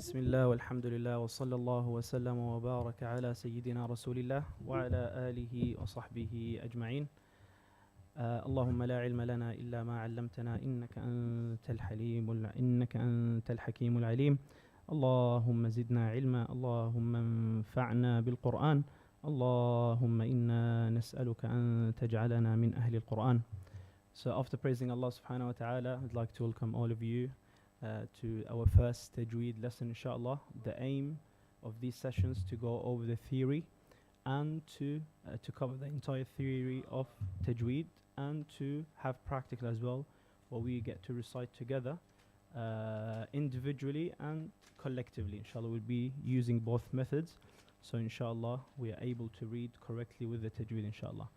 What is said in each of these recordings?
بسم الله والحمد لله وصلى الله وسلم وبارك على سيدنا رسول الله وعلى آله وصحبه أجمعين. اللهم لا علم لنا إلا ما علمتنا إنك أنت الحكيم العليم. اللهم زدنا علما، اللهم انفعنا بالقرآن، اللهم إنا نسألك أن تجعلنا من أهل القرآن. So after praising Allah subhanahu wa ta'ala, I'd like to welcome all of you to our first Tajweed lesson, inshallah. The aim of these sessions to go over the theory and to cover the entire theory of Tajweed and to have practical as well, where we get to recite together individually and collectively. Inshallah, we'll be using both methods. So inshallah, we are able to read correctly with the Tajweed, inshallah.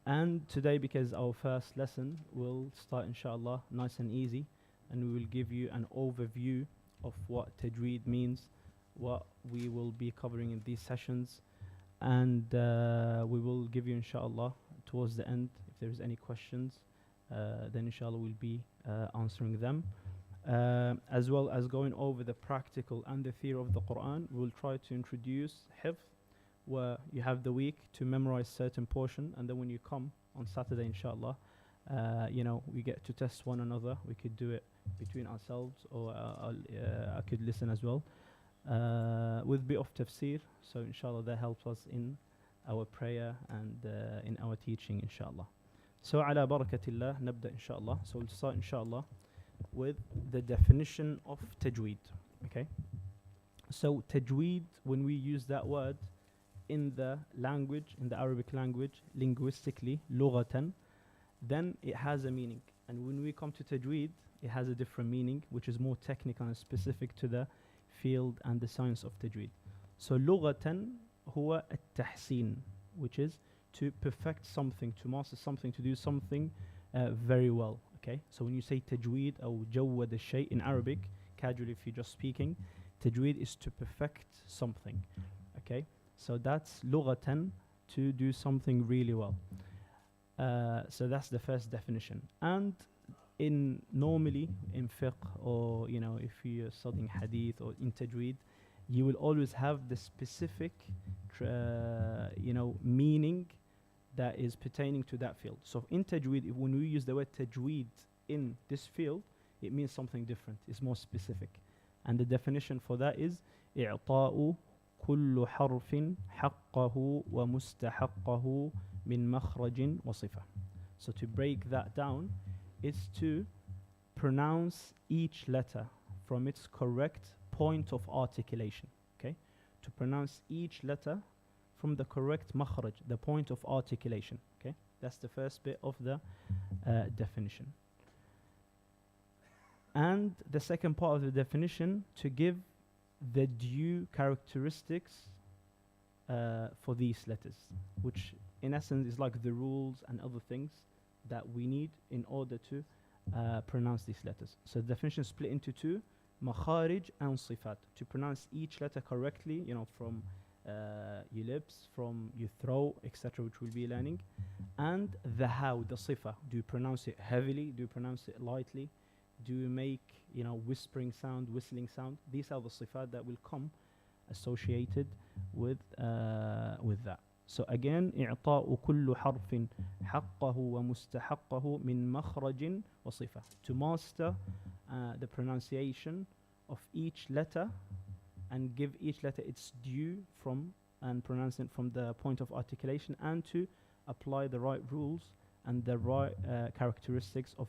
And today, because our first lesson will start, inshallah, nice and easy, and we will give you an overview of what Tajweed means, what we will be covering in these sessions, and we will give you, inshallah, towards the end, if there is any questions, then inshallah we'll be answering them. As well as going over the practical and the theory of the Quran, we'll try to introduce hifz, where you have the week to memorize certain portion, and then when you come on Saturday, inshallah, we get to test one another. We could do it between ourselves, or I could listen as well, with bit of tafsir. So inshallah that helps us in our prayer and in our teaching, inshallah. So ala barakatillah, nabda inshallah. So we'll start inshallah with the definition of Tajweed. Okay. So Tajweed, when we use that word in the language, in the Arabic language, linguistically, lughatan, then it has a meaning. And when we come to Tajweed, it has a different meaning, which is more technical and specific to the field and the science of Tajweed. So lughatan huwa at-tahsin, which is to perfect something, to master something, to do something very well. Okay, so when you say Tajweed or jawwad al-shay in Arabic, casually if you're just speaking, Tajweed is to perfect something. Okay, so that's lughatan, to do something really well. So that's the first definition. And normally in fiqh, or if you're studying hadith or in Tajweed, you will always have the specific meaning that is pertaining to that field. So in Tajweed, when we use the word Tajweed in this field, it means something different. It's more specific. And the definition for that is إعطاء كل حرف حقه ومستحقه من مخرج وصفة. So to break that down is to pronounce each letter from its correct point of articulation. Okay, to pronounce each letter from the correct makhraj, the point of articulation. Okay, that's the first bit of the definition. And the second part of the definition, to give the due characteristics for these letters, which in essence is like the rules and other things that we need in order to pronounce these letters. So the definition is split into two, makharij and sifat, to pronounce each letter correctly, from your lips, from your throat, etc., which we'll be learning, and the how, the sifa. Do you pronounce it heavily? Do you pronounce it lightly? Do you make whispering sound, whistling sound? These are the sifat that will come associated with that. So again, إعطاء كل حرف حقه ومستحقه من مخرج وصفة, to master the pronunciation of each letter and give each letter its due and pronounce it from the point of articulation, and to apply the right rules and the right characteristics of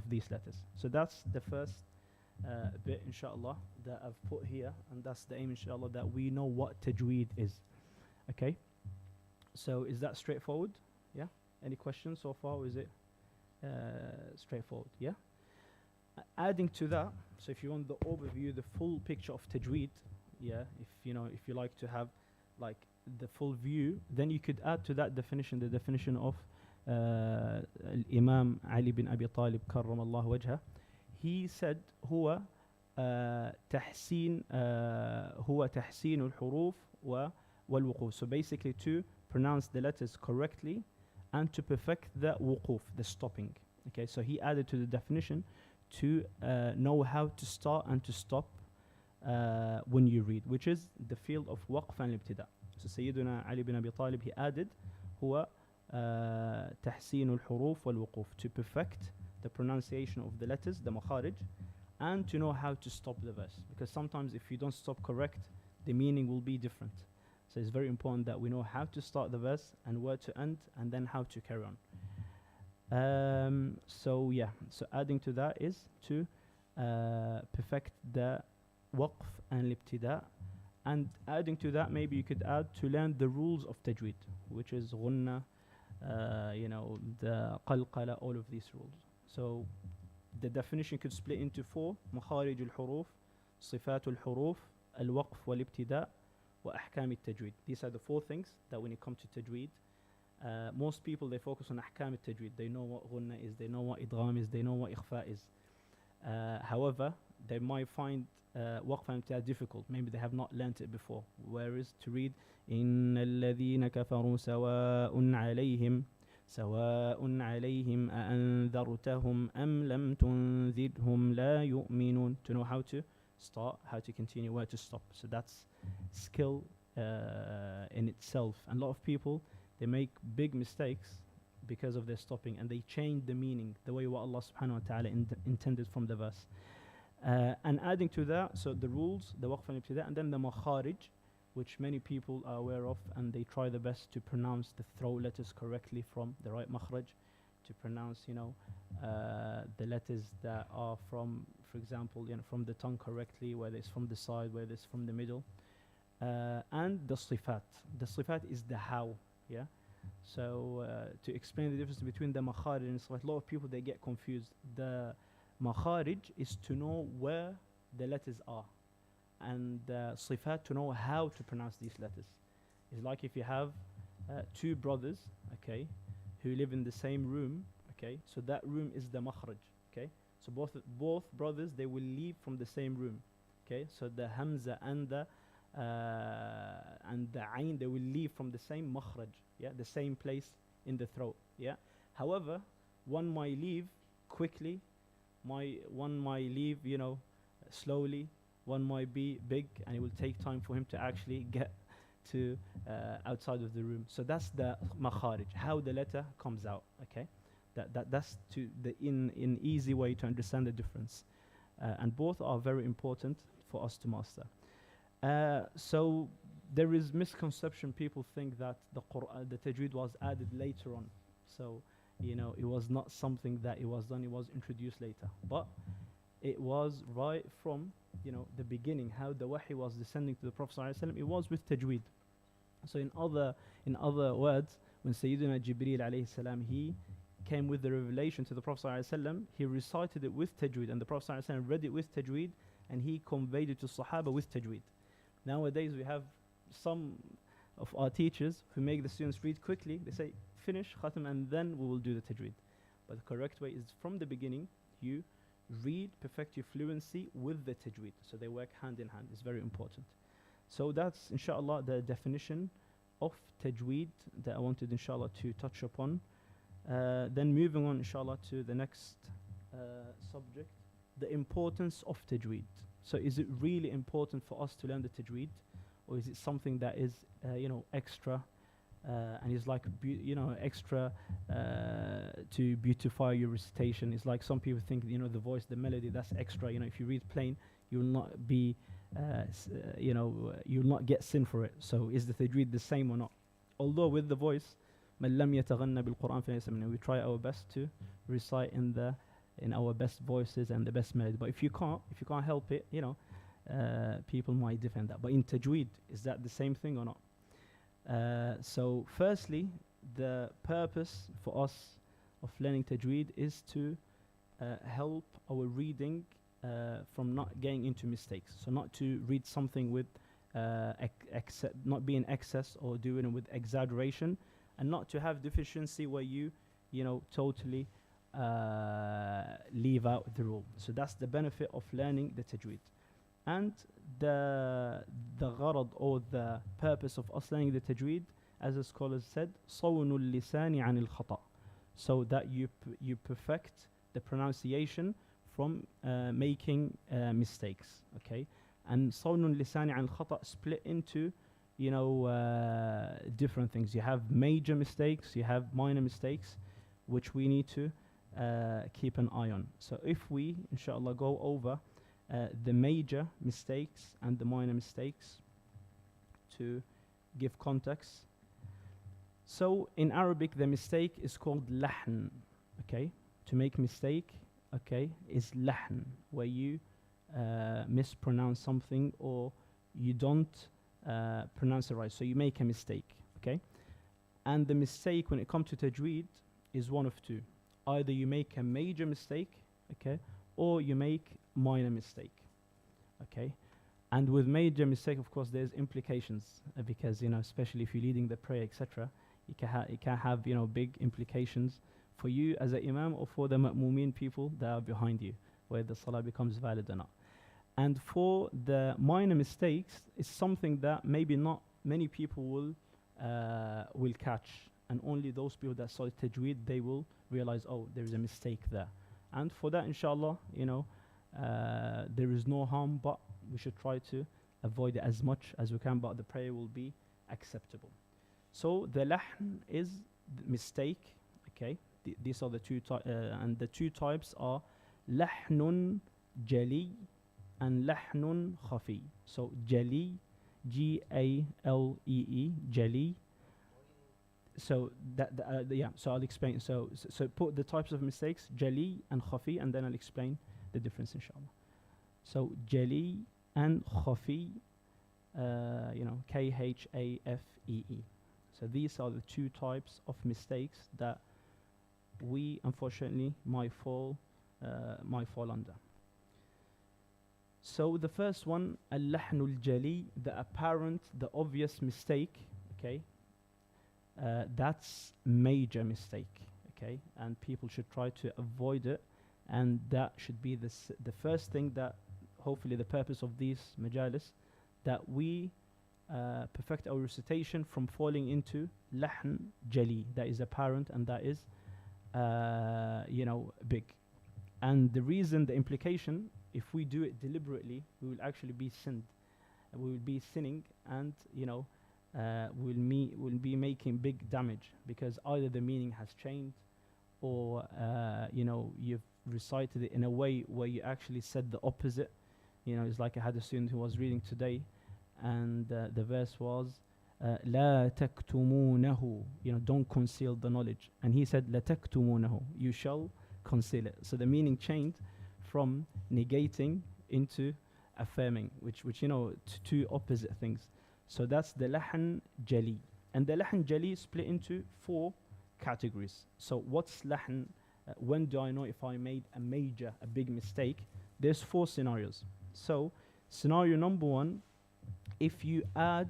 these letters. So that's the first bit, inshallah, that I've put here, and that's the aim, inshallah, that we know what Tajweed is. Okay, so is that straightforward? Yeah, any questions so far, or is it straightforward? Yeah. Adding to that, so if you want the overview, the full picture of Tajweed, yeah, if you like to have like the full view, then you could add to that definition the definition of Imam Ali bin Abi Talib karram Allah wajha. He said هو تحسين الحروف والوقوف. So basically to pronounce the letters correctly and to perfect the wuquf, the stopping. Okay, so he added to the definition to know how to start and to stop when you read, which is the field of waqf and ibtida. So Sayyiduna Ali bin Abi Talib, he added هو تحسين الحروف والوقوف, to perfect the pronunciation of the letters, the makharij, and to know how to stop the verse, because sometimes if you don't stop correct, the meaning will be different. So it's very important that we know how to start the verse and where to end, and then how to carry on. So adding to that is to perfect the waqf and ibtida, and adding to that, maybe you could add to learn the rules of tajweed, which is ghunna, the qalqala, all of these rules. So the definition could split into 4: makharij al-huruf, sifat al-huruf, al-waqf wal-ibtida, wa ahkam al-tajweed. These are the 4 things that when it comes to tajweed, most people, they focus on ahkam al-tajweed. They know what ghunna is, they know what idgham is, they know what ikhfa is. However, they might find waqf and ibtida difficult. Maybe they have not learnt it before. Whereas to read إن الذين كفروا سواء عليهم أأنذرتهم أم لم تنذرهم لا يؤمنون. To know how to start, how to continue, where to stop. So that's skill in itself. And a lot of people, they make big mistakes because of their stopping, and they change the meaning, the way what Allah subhanahu wa ta'ala intended from the verse. And adding to that, so the rules, the waqf and ibtida, and then the makharij, which many people are aware of, and they try the best to pronounce the throat letters correctly from the right makhraj, to pronounce, the letters that are from, for example, from the tongue correctly, whether it's from the side, whether it's from the middle. And the sifat. The sifat is the how, yeah? So to explain the difference between the makharij and sifat, a lot of people, they get confused. The makharij is to know where the letters are, and sifat to know how to pronounce these letters. It's like if you have 2 brothers, okay, who live in the same room, okay, so that room is the makhraj, okay. So both brothers, they will leave from the same room, okay. So the hamza and the ayn, they will leave from the same makhraj, yeah, the same place in the throat, yeah. However, one might leave quickly, one might leave, slowly. One might be big, and it will take time for him to actually get to outside of the room. So that's the makharij, how the letter comes out. Okay, that's to the in easy way to understand the difference, and both are very important for us to master. So there is misconception. People think that the Quran, the tajweed was added later on. So it was not something that it was done. It was introduced later, but it was right from the beginning, how the wahi was descending to the Prophet ﷺ. It was with tajweed. So in other words, when Sayyidina Jubilee alayhi salam, he came with the revelation to the Prophet ﷺ, he recited it with tajweed, and the Prophet ﷺ read it with tajweed, and he conveyed it to Sahaba with tajweed. Nowadays we have some of our teachers who make the students read quickly. They say finish khatam and then we will do the tajweed. But the correct way is from the beginning, you read, perfect your fluency with the tajweed. So they work hand in hand. It's very important. So that's inshallah the definition of tajweed that I wanted inshallah to touch upon. Then moving on inshallah to the next subject, the importance of tajweed. So is it really important for us to learn the tajweed, or is it something that is extra and is like extra to beautify your recitation? It's like some people think the voice, the melody, that's extra. If you read plain, you will not be you will not get sin for it. So is the tajweed the same or not? Although with the voice, من لم يتغنى بالقرآن فليس منه, we try our best to recite in our best voices and the best melody. But if you can't help it, people might defend that. But in tajweed, is that the same thing or not? So firstly, the purpose for us of learning tajweed is to help our reading from not getting into mistakes. So not to read something with not be in excess or doing it with exaggeration, and not to have deficiency where you totally leave out the rule. So that's the benefit of learning the tajweed. And the gharad, or the purpose of us learning the tajweed, as the scholars said, صون اللسان عن الخطأ, so that you perfect the pronunciation from making mistakes. Okay, And صون اللسان عن الخطأ split into, different things. You have major mistakes, you have minor mistakes, which we need to keep an eye on. So if we, inshallah, go over the major mistakes and the minor mistakes to give context. So in Arabic, the mistake is called lahn, okay? To make mistake, okay, is lahn, where you mispronounce something or you don't pronounce it right. So you make a mistake, okay? And the mistake when it comes to tajweed is one of two. Either you make a major mistake, okay, or you make minor mistake, okay? And with major mistake, of course, there's implications because, especially if you're leading the prayer, etc., it can have, big implications for you as an imam or for the ma'mumeen people that are behind you, where the salah becomes valid or not. And for the minor mistakes, it's something that maybe not many people will catch, and only those people that study tajweed, they will realize, oh, there is a mistake there. And for that, inshallah, there is no harm, but we should try to avoid it as much as we can, but the prayer will be acceptable. So the lahn is the mistake, okay? These are the two types, and the two types are lahnun jali and lahnun khafi. So jali, G-A-L-E-E, jali. So so I'll explain. So put the types of mistakes, jali and khafi, and then I'll explain the difference, inshallah. So jali and khafi, K-H-A-F-E-E. So these are the two types of mistakes that we unfortunately might fall under. So the first one, al-lahnul jali, the apparent, the obvious mistake, okay? That's major mistake, okay? And people should try to avoid it, and that should be the first thing that, hopefully the purpose of these majalis, that we perfect our recitation from falling into lahn jali, that is apparent and that is big. And the reason, the implication, if we do it deliberately, we will actually be sinned. We will be sinning, and we'll be making big damage, because either the meaning has changed, or you've recited it in a way where you actually said the opposite. It's like I had a student who was reading today, and the verse was لا تكتمونه, don't conceal the knowledge, and he said لا تكتمونه, you shall conceal it. So the meaning changed from negating into affirming, which two opposite things. So that's the lahn jali. And the lahn jali is split into 4 categories. So what's lahn? When do I know if I made a big mistake? There's 4 scenarios. So scenario number 1, if you add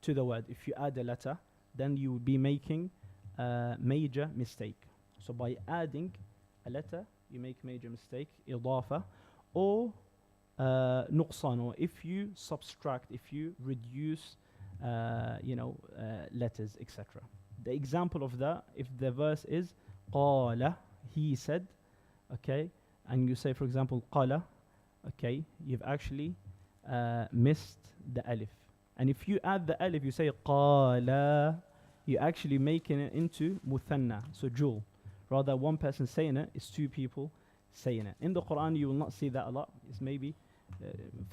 to the word, if you add a letter, then you will be making a major mistake. So by adding a letter, you make major mistake, idafa, or nuqsan, or if you subtract, if you reduce, letters, etc. The example of that, if the verse is qala, he said, okay, and you say, for example, qala, okay, you've actually missed the alif. And if you add the alif, you say qala, you're actually making it into muthanna, so jul. Rather, one person saying it is 2 people saying it. In the Quran, you will not see that a lot. It's maybe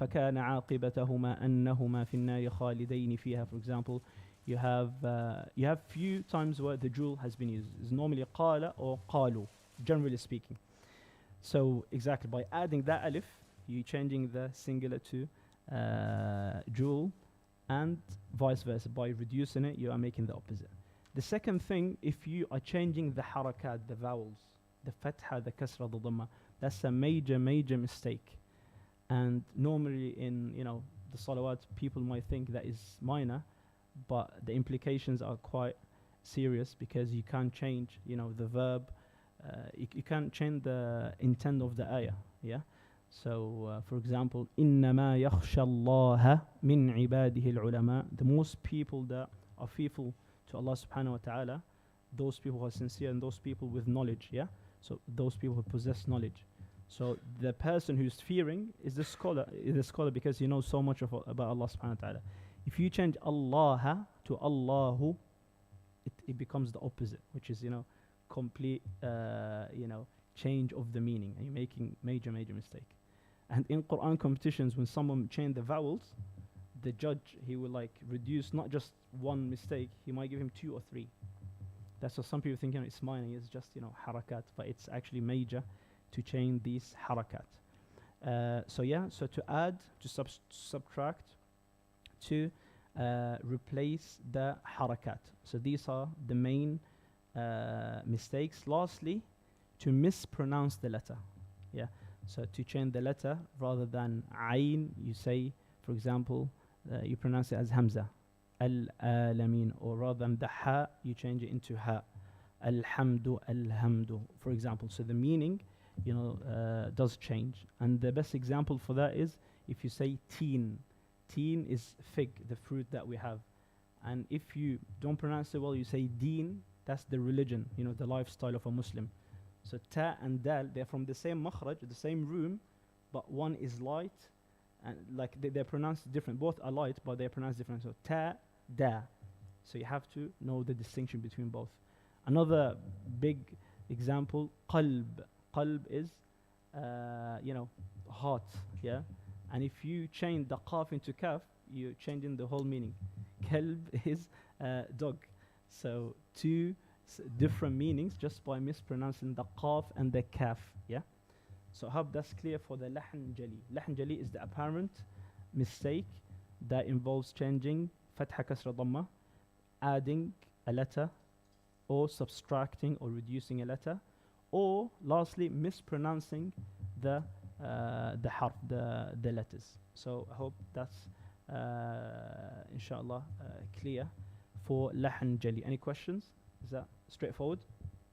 فَكَانَ عَاقِبَتَهُمَا أَنَّهُمَا فِي النَّارِ خَالِدَيْنِ فِيهَا, for example. You have few times where the jul has been used. It's normally qala or qalu, generally speaking. So exactly, by adding that alif, you're changing the singular to jul, and vice versa. By reducing it, you are making the opposite. The second thing, if you are changing the harakat, the vowels, the fatha, the kasra, the dhamma, that's a major mistake. And normally in the salawat, people might think that is minor, but the implications are quite serious, because you can't change the verb, you can't change the intent of the ayah. Yeah. So for example, إنما يخشى الله من عباده العلماء, the most people that are fearful to Allah subhanahu wa ta'ala, those people who are sincere, and those people with knowledge. Yeah. So those people who possess knowledge. So the person who's fearing is the scholar because he knows so much about Allah subhanahu wa ta'ala. If you change Allah to Allahu, it becomes the opposite, which is, complete, change of the meaning, and you're making major mistake. And in Quran competitions, when someone change the vowels, the judge, he will like reduce not just one mistake, he might give him 2 or 3. That's what some people think, it's minor, it's just, harakat, but it's actually major to change these harakat. So to add, to subtract, to replace the harakat. So these are the main mistakes. Lastly, to mispronounce the letter. Yeah. So to change the letter, rather than ayn, you say, for example, you pronounce it as hamza, al-alamin, or rather than the ha, you change it into ha, alhamdu, alhamdu, for example. So the meaning, does change. And the best example for that is if you say teen. Teen is fig, the fruit that we have. And if you don't pronounce it well, you say deen, that's the religion, the lifestyle of a Muslim. So ta and dal, they're from the same makhraj, the same room, but one is light, and like they're pronounced different. Both are light, but they're pronounced different. So ta, da. So you have to know the distinction between both. Another big example, qalb. Qalb is, heart, yeah? And if you change the qaf into kaf, you're changing the whole meaning. Kalb is dog. So two different meanings just by mispronouncing the qaf and the kaf, yeah? So I hope that's clear for the lahn jali. Lahn jali is the apparent mistake that involves changing fatha kasra dhamma, adding a letter, or subtracting or reducing a letter, or lastly mispronouncing the harf, the letters. So I hope that's inshallah clear for lahn jali. Any questions? Is that straightforward?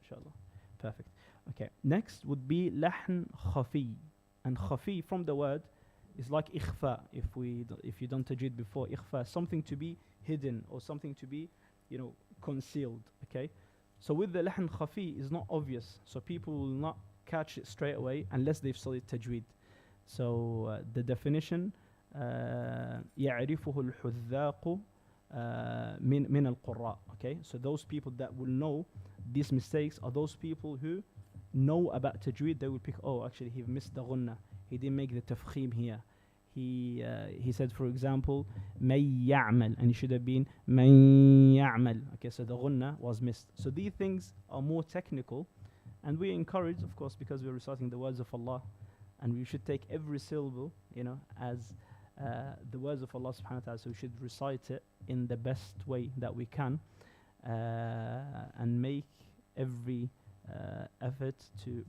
Inshallah. Perfect. Okay. Next would be lahn khafi. And khafi from the word is like ikhfa. If you don't tajweed before, ikhfa, something to be hidden or something to be, concealed. Okay. So with the lahn khafi is not obvious. So people will not catch it straight away unless they've studied tajweed. So the definition يعرفه الحذاق من القراء. Okay, so those people that will know these mistakes are those people who know about tajweed. They will pick, actually he missed the ghunna, he didn't make the tafkhim here, he said, for example, may ya'mal, and it should have been may ya'mal. Okay, so the ghunna was missed. So these things are more technical, and we encourage, of course, because we're reciting the words of Allah, and we should take every syllable, as the words of Allah subhanahu wa ta'ala. So we should recite it in the best way that we can, and make every effort to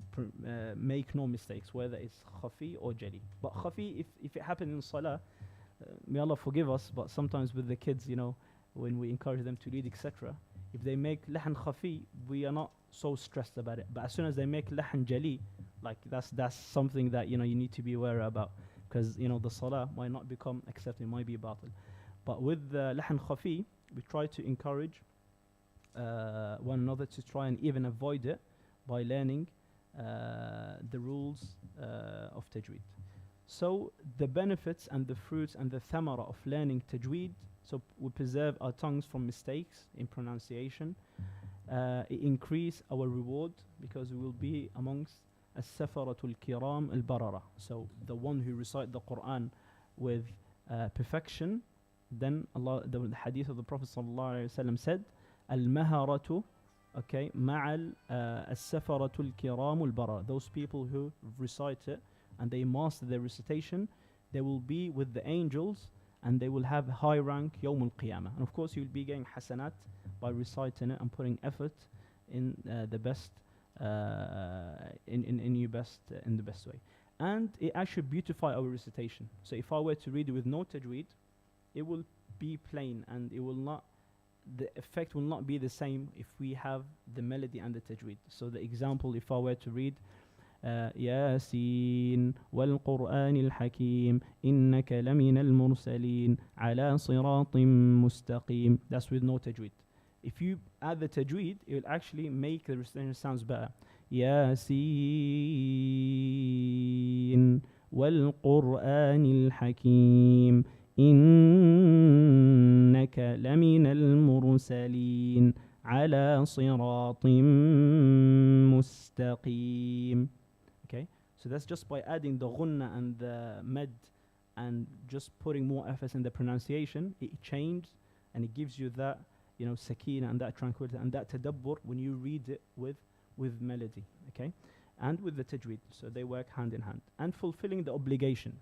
make no mistakes, whether it's khafi or jali. But khafi, if it happened in salah, may Allah forgive us, but sometimes with the kids, when we encourage them to read, etc., if they make lahn khafi, we are not so stressed about it. But as soon as they make lahn jali, like that's something that you need to be aware about, because the salah might not become accepted, it might be batil. But with the lahn khafi, we try to encourage one another to try and even avoid it by learning the rules of tajweed. So the benefits and the fruits and the thamara of learning tajweed, so we preserve our tongues from mistakes in pronunciation. It increase our reward because we will be amongst as-safaratul kiram al-barara. So the one who recite the Quran with perfection, then the hadith of the Prophet sallallahu alaihi wasallam said, al-maharatu, okay, ma'al as-safaratul kiram al-barara. Those people who recite it and they master their recitation, they will be with the angels and they will have high rank yawm al-qiyamah. And of course you will be getting hasanat by reciting it and putting effort in the best in the best way. And it actually beautify our recitation. So if I were to read it with no tajweed, it will be plain, and it will not, the effect will not be the same if we have the melody and the tajweed. So the example, if I were to read ياسين والقرآن الحكيم إنك لمن المرسلين على صراط مستقيم, that's with no tajweed. If you add the tajweed, it will actually make the recitation sounds better. ياسين والقرآن الحكيم إنك لمن المرسلين على صراط مستقيم. Okay, so that's just by adding the ghunna and the med and just putting more emphasis in the pronunciation. It changes and it gives you that, you know, sakina and that tranquility and that tadabbur when you read it with melody. Okay, and with the tajweed, so they work hand in hand. And fulfilling the obligation,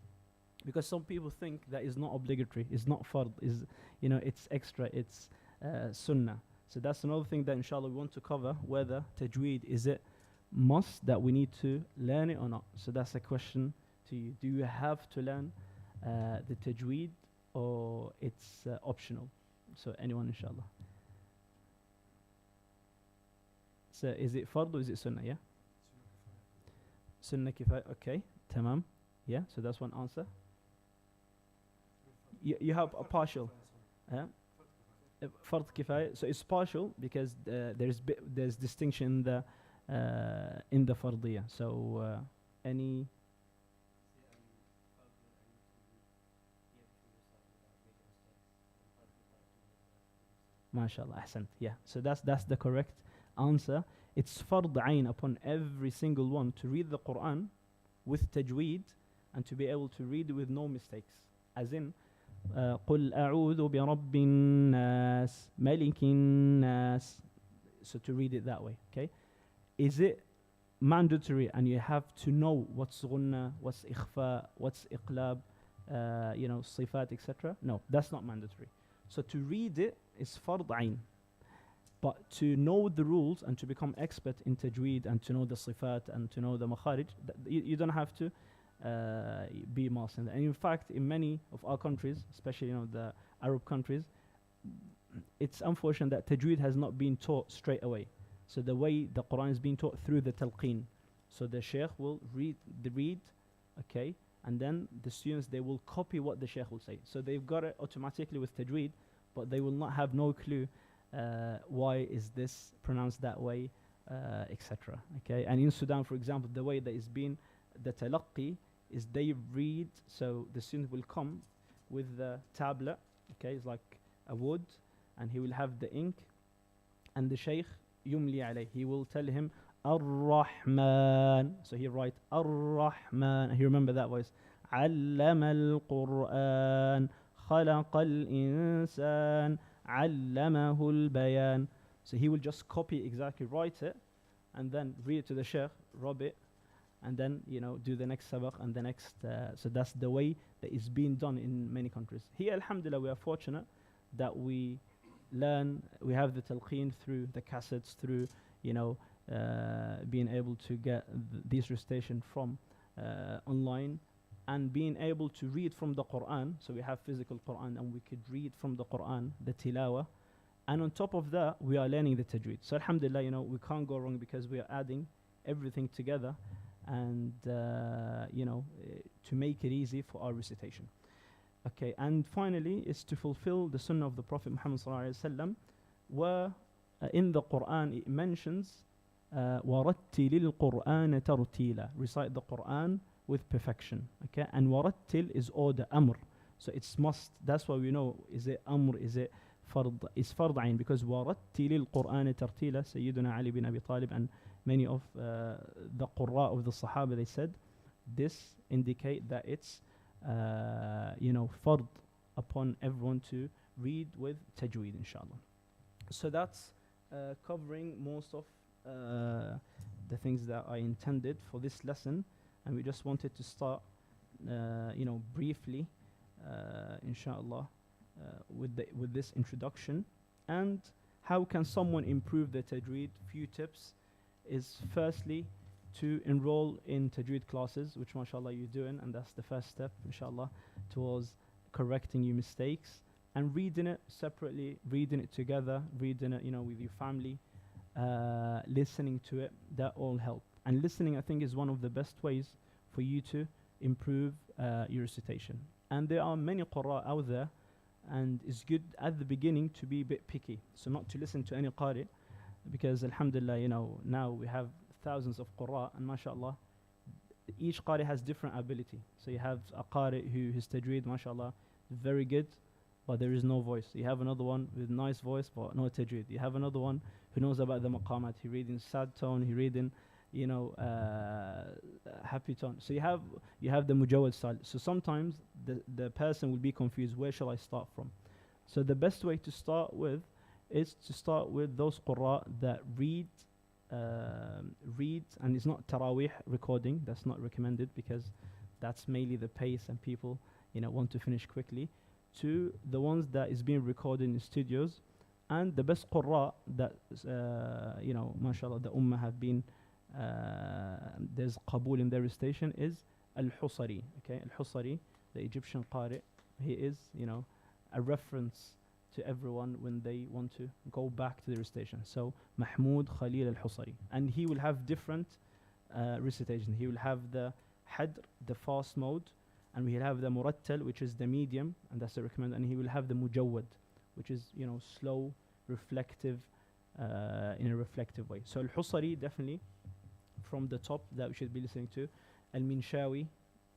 because some people think that is not obligatory, is not fard, is, you know, it's extra, it's sunnah. So that's another thing that inshallah we want to cover, whether tajweed is it must that we need to learn it or not. So that's a question to you. Do you have to learn the tajweed, or it's optional? So anyone, inshallah. So is it fard or is it sunnah? Yeah, sunnah kifaya. Okay, tamam. Yeah, so that's one answer. You have a partial. Fard kifaya. So it's partial because there's distinction in the fardiyah. So any. MashaAllah, ahsant. Yeah, so that's the correct answer. It's fard ayn upon every single one to read the Quran with tajweed and to be able to read with no mistakes. As in, قُلْ أَعُوذُ بِرَبِّ النَّاسِ مَلِكِ النَّاسِ. So to read it that way, okay? Is it mandatory and you have to know what's ghunna, what's ikhfa, what's iqlab, you know, sifat, etc.? No, that's not mandatory. So to read it is fard ayn. But to know the rules and to become expert in tajweed and to know the sifat and to know the makharij, you don't have to be master. And in fact, in many of our countries, especially, you know, the Arab countries, it's unfortunate that tajweed has not been taught straight away. So the way the Quran is being taught through the talqeen. So the sheikh will read, okay, and then the students, they will copy what the sheikh will say. So they've got it automatically with tajweed, but they will not have no clue why is this pronounced that way, etc. Okay, and in Sudan, for example, the way that is being the talaqqi is they read, so the student will come with the tablet, okay, it's like a wood, and he will have the ink, and the sheikh yumli alayh, he will tell him Ar-Rahman, so he write Ar-Rahman, he remember that voice, Allama al-Qur'an, Khalaqa al-Insan, Allamahu al-Bayan. So he will just copy exactly, write it, and then read it to the sheikh, rub it, and then, you know, do the next sabaq and the next. So that's the way that is being done in many countries. Here, alhamdulillah, we are fortunate that we learn, we have the talqeen through the cassettes, through, you know, being able to get this recitation from online, and being able to read from the Quran. So we have physical Quran and we could read from the Quran, the tilawa. And on top of that, we are learning the tajweed. So alhamdulillah, you know, we can't go wrong because we are adding everything together and, you know, to make it easy for our recitation. Okay, and finally is to fulfill the sunnah of the Prophet Muhammad sallallahu alaihi wasallam, where in the Quran it mentions وَرَتِّلِ الْقُرْآنَ تَرْتِيلًا, recite the Quran with perfection. Okay, and warattil is order, amr, so it's must. That's why we know, is it amr, is it fard? It's fard ayn, because warattil al-Qur'an tartila. Sayyiduna Ali bin Abi Talib and many of the qurra of the Sahaba, they said this indicate that it's you know, fard upon everyone to read with tajweed, inshallah. So that's covering most of the things that I intended for this lesson. And we just wanted to start, you know, briefly, inshallah, with this introduction. And how can someone improve their tajweed? Few tips is firstly to enroll in tajweed classes, which mashallah you're doing, and that's the first step, inshallah, towards correcting your mistakes, and reading it separately, reading it together, reading it, you know, with your family, listening to it. That all help. And listening, I think, is one of the best ways for you to improve your recitation. And there are many qurra out there, and it's good at the beginning to be a bit picky. So not to listen to any qari, because alhamdulillah, you know, now we have thousands of qurra, and mashallah, each qari has different ability. So you have a qari who his tajweed, mashallah, very good, but there is no voice. You have another one with nice voice, but no tajweed. You have another one who knows about the maqamat. He reading sad tone, he reading, happy tone. So you have the mujawwad style. So sometimes the person will be confused. Where shall I start from? So the best way to start with is to start with those qurra that read, and it's not taraweeh recording. That's not recommended because that's mainly the pace and people, want to finish quickly. To the ones that is being recorded in studios, and the best qurra that, mashallah, the ummah have been, there's qabul in their recitation is Al-Husari. Okay, Al-Husari, the Egyptian qari, he is, a reference to everyone when they want to go back to the recitation. So Mahmoud Khalil Al-Husari, and he will have different recitation. He will have the hadr, the fast mode, and we will have the murattal, which is the medium, and that's the recommended, and he will have the mujawwad, which is slow, reflective, in a reflective way. So Al-Husari, definitely from the top that we should be listening to. Al-Minshawi,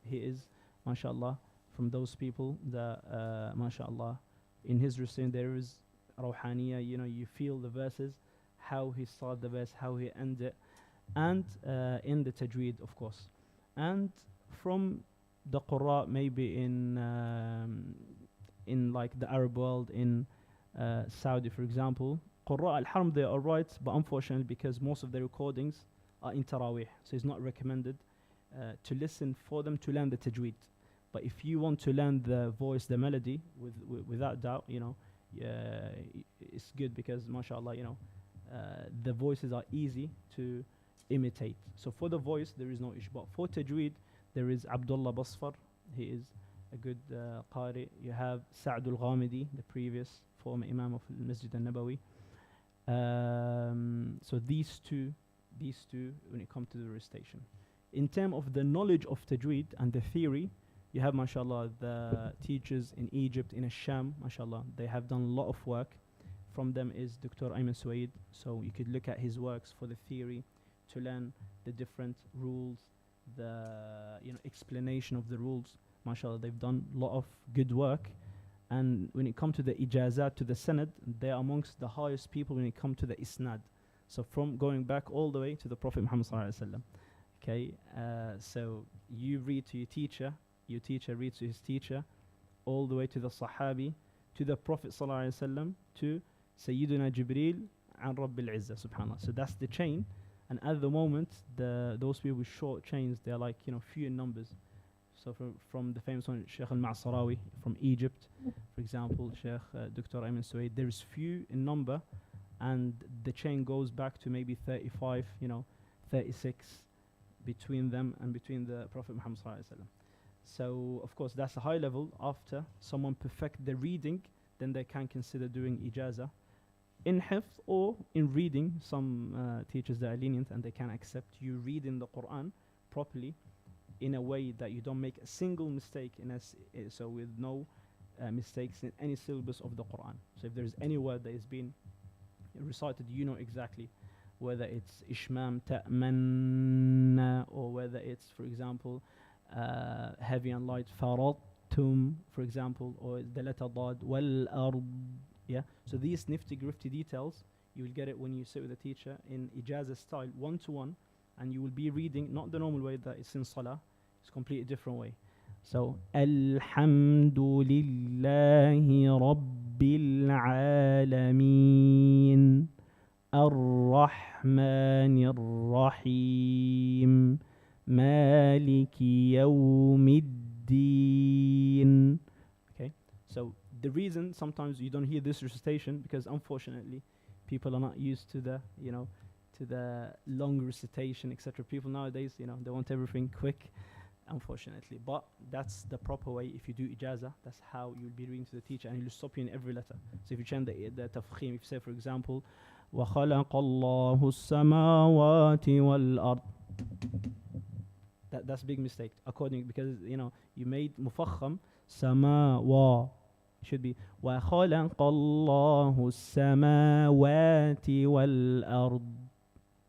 he is, mashallah, from those people that, mashallah, in his recitation there is rawhaniya, you feel the verses, how he started the verse, how he ended it, and in the tajweed, of course. And from the qurra, maybe in like the Arab world, in Saudi, for example, qurra al-haram, they are right, but unfortunately, because most of the recordings are in taraweeh, so it's not recommended to listen for them to learn the tajweed. But if you want to learn the voice, the melody, without doubt, it's good because, mashallah, the voices are easy to imitate. So for the voice, there is no issue. But for tajweed, there is Abdullah Basfar. He is a good qari. You have Sa'd al-Ghamidi, the previous former Imam of Masjid al-Nabawi. So these two, when it comes to the recitation. In terms of the knowledge of tajweed and the theory, you have, mashallah, the teachers in Egypt, in Sham, mashallah, they have done a lot of work. From them is Dr. Ayman Suwaid. So you could look at his works for the theory to learn the different rules, the explanation of the rules. Mashallah, they've done a lot of good work. And when it comes to the ijazat, to the sanad, they are amongst the highest people when it comes to the isnad. So from going back all the way to the Prophet Muhammad sallallahu alaihi wasallam. Okay, so you read to your teacher reads to his teacher, all the way to the Sahabi, to the Prophet sallallahu alaihi wasallam, to Sayyiduna Jibreel and Rabbil Izzah, subhanallah. So that's the chain. And at the moment, those people with short chains, they're like, few in numbers. So from the famous one, Shaykh al-Ma'sarawi from Egypt, for example, Shaykh Dr. Ayman Suwaid, there is few in number, and the chain goes back to maybe 35, 36 between them and between the Prophet Muhammad sallallahu alaihi wasallam. So, of course, that's a high level. After someone perfect the reading, then they can consider doing ijazah in hifz or in reading. Some teachers that are lenient and they can accept you reading the Quran properly in a way that you don't make a single mistake so with no mistakes in any syllabus of the Quran. So if there's any word that is being recited, you know exactly whether it's ishmam, ta'manna, or whether it's, for example, heavy and light, faradtum, for example, or the letter dad, wal ard. Yeah. So these nifty gritty details, you will get it when you sit with a teacher in ijazah style, one-to-one, and you will be reading not the normal way that it's in salah. It's a completely different way. So Alhamdulillahi Rabbil Alameen Ar-Rahmanir Rahim Maliki Yawmiddin. Okay, so the reason sometimes you don't hear this recitation because unfortunately people are not used to the to the long recitation, etc. People nowadays, they want everything quick, unfortunately. But that's the proper way. If you do ijazah, that's how you'll be reading to the teacher, and he'll stop you in every letter. So if you change the tafkhim, if you say, for example, وَخَلَقَ اللَّهُ السَّمَاوَاتِ وَالْأَرْضِ, that's a big mistake, because you made mufakham samawa. Should be وَخَلَقَ اللَّهُ السَّمَاوَاتِ وَالْأَرْضِ.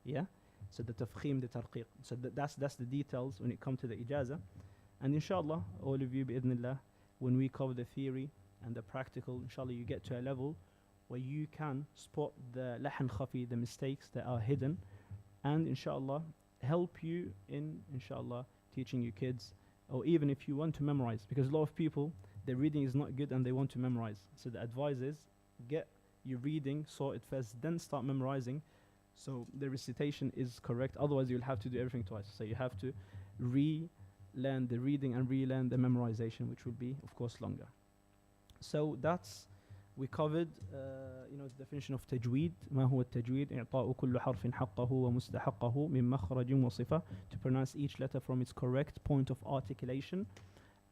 Yeah. So the tafkhim, the tarqiq. So that's the details when it comes to the ijaza. And inshallah, all of you, bi'idhnillah, when we cover the theory and the practical, inshallah, you get to a level where you can spot the lahan khafi, the mistakes that are hidden, and inshallah, help you in, inshallah, teaching your kids, or even if you want to memorize, because a lot of people, their reading is not good and they want to memorize. So the advice is, get your reading sorted first, then start memorizing, so the recitation is correct. Otherwise, you'll have to do everything twice. So you have to relearn the reading and relearn the memorization, which will be, of course, longer. So that's, we covered, the definition of tajweed. ما هو التجويد؟ إعطاء كل حرف حقه ومستحقه من مخرج وصفة. To pronounce each letter from its correct point of articulation,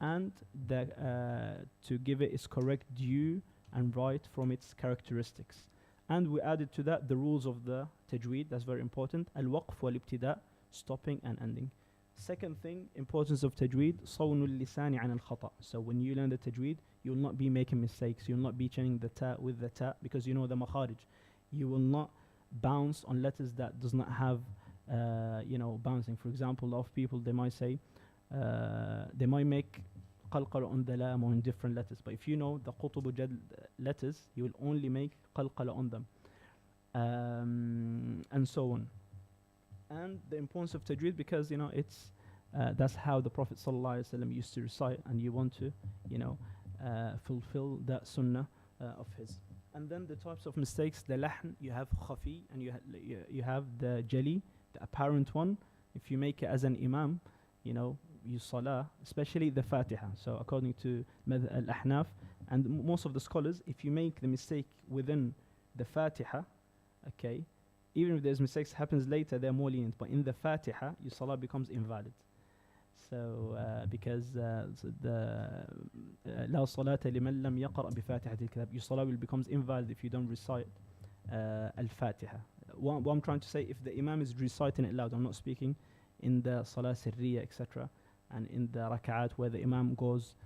and to give it its correct due and right from its characteristics. And we added to that the rules of the tajweed. That's very important. Al-waqf wal-ibtida, stopping and ending. Second thing, importance of tajweed, صون اللسان عن الخطأ. So when you learn the tajweed, you'll not be making mistakes. You'll not be changing the ta with the ta, because you know the makharij. You will not bounce on letters that does not have, bouncing. For example, a lot of people, they might say, they might make qalqala on the lam or in different letters. But if you know the qutub jad letters, you will only make qalqala on them. And so on. And the importance of tajweed, because it's that's how the Prophet ﷺ used to recite, and you want to fulfill that sunnah of his. And then the types of mistakes, the lahn, you have khafi, and you have the jali, the apparent one. If you make it as an imam, you salah, especially the Fatiha. So according to al-Ahnaf and most of the scholars, if you make the mistake within the Fatiha, okay, even if there's mistakes happens later, they're more lenient. But in the Fatiha, your salah becomes invalid. So because لا صلاة لمن لم يقرأ بفاتحة الكتاب, your salah will becomes invalid if you don't recite al-Fatiha. What I'm trying to say, if the imam is reciting it loud, I'm not speaking in the salah sirriya, etc., and in the rak'at where the imam goes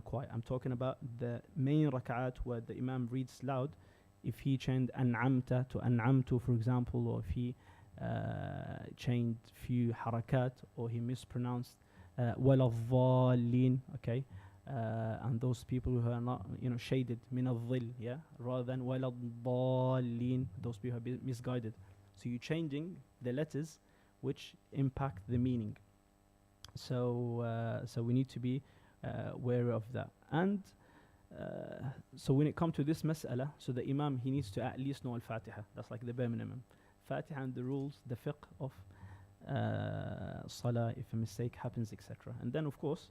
quiet. I'm talking about the main rak'at where the imam reads loud. If he changed an'amta to an'amtu, for example, or if he changed few harakat, or he mispronounced wala dhalin, okay, and those people who are not shaded min al-dhil, yeah, rather than wala dhalin, those people are misguided. So you're changing the letters which impact the meaning. So we need to be wary of that. And so when it comes to this mas'ala, so the imam, he needs to at least know al-Fatiha. That's like the bare minimum. Fatiha and the rules, the fiqh of salah, if a mistake happens, etc. And then, of course,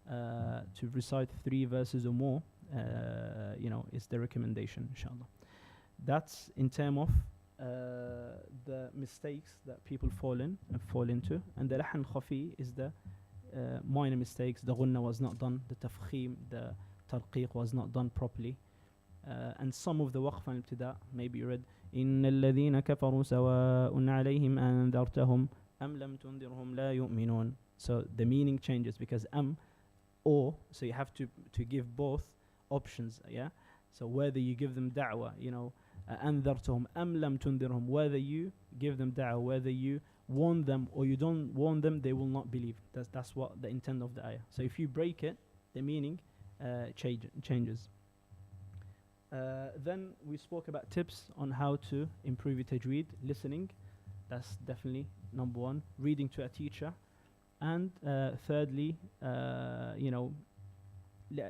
to recite 3 verses or more, is the recommendation, inshallah. That's in terms of the mistakes that people fall into. And the lahan khafi is the minor mistakes. The ghunna was not done, the tafkhim, the tarqiq was not done properly, and some of the waqf and ibtida, maybe you read إن الذين كفروا سواء عليهم أنذرتهم أم لم تنذرهم لا يؤمنون. So the meaning changes because or, so you have to give both options, yeah. So whether you give them da'wah, أنذرتهم أم لم تنذرهم, whether you give them da'wah, whether you warn them or you don't warn them, they will not believe. That's what the intent of the ayah. So if you break it, the meaning changes. Then we spoke about tips on how to improve your tajweed. Listening, that's definitely number 1. Reading to a teacher, and thirdly,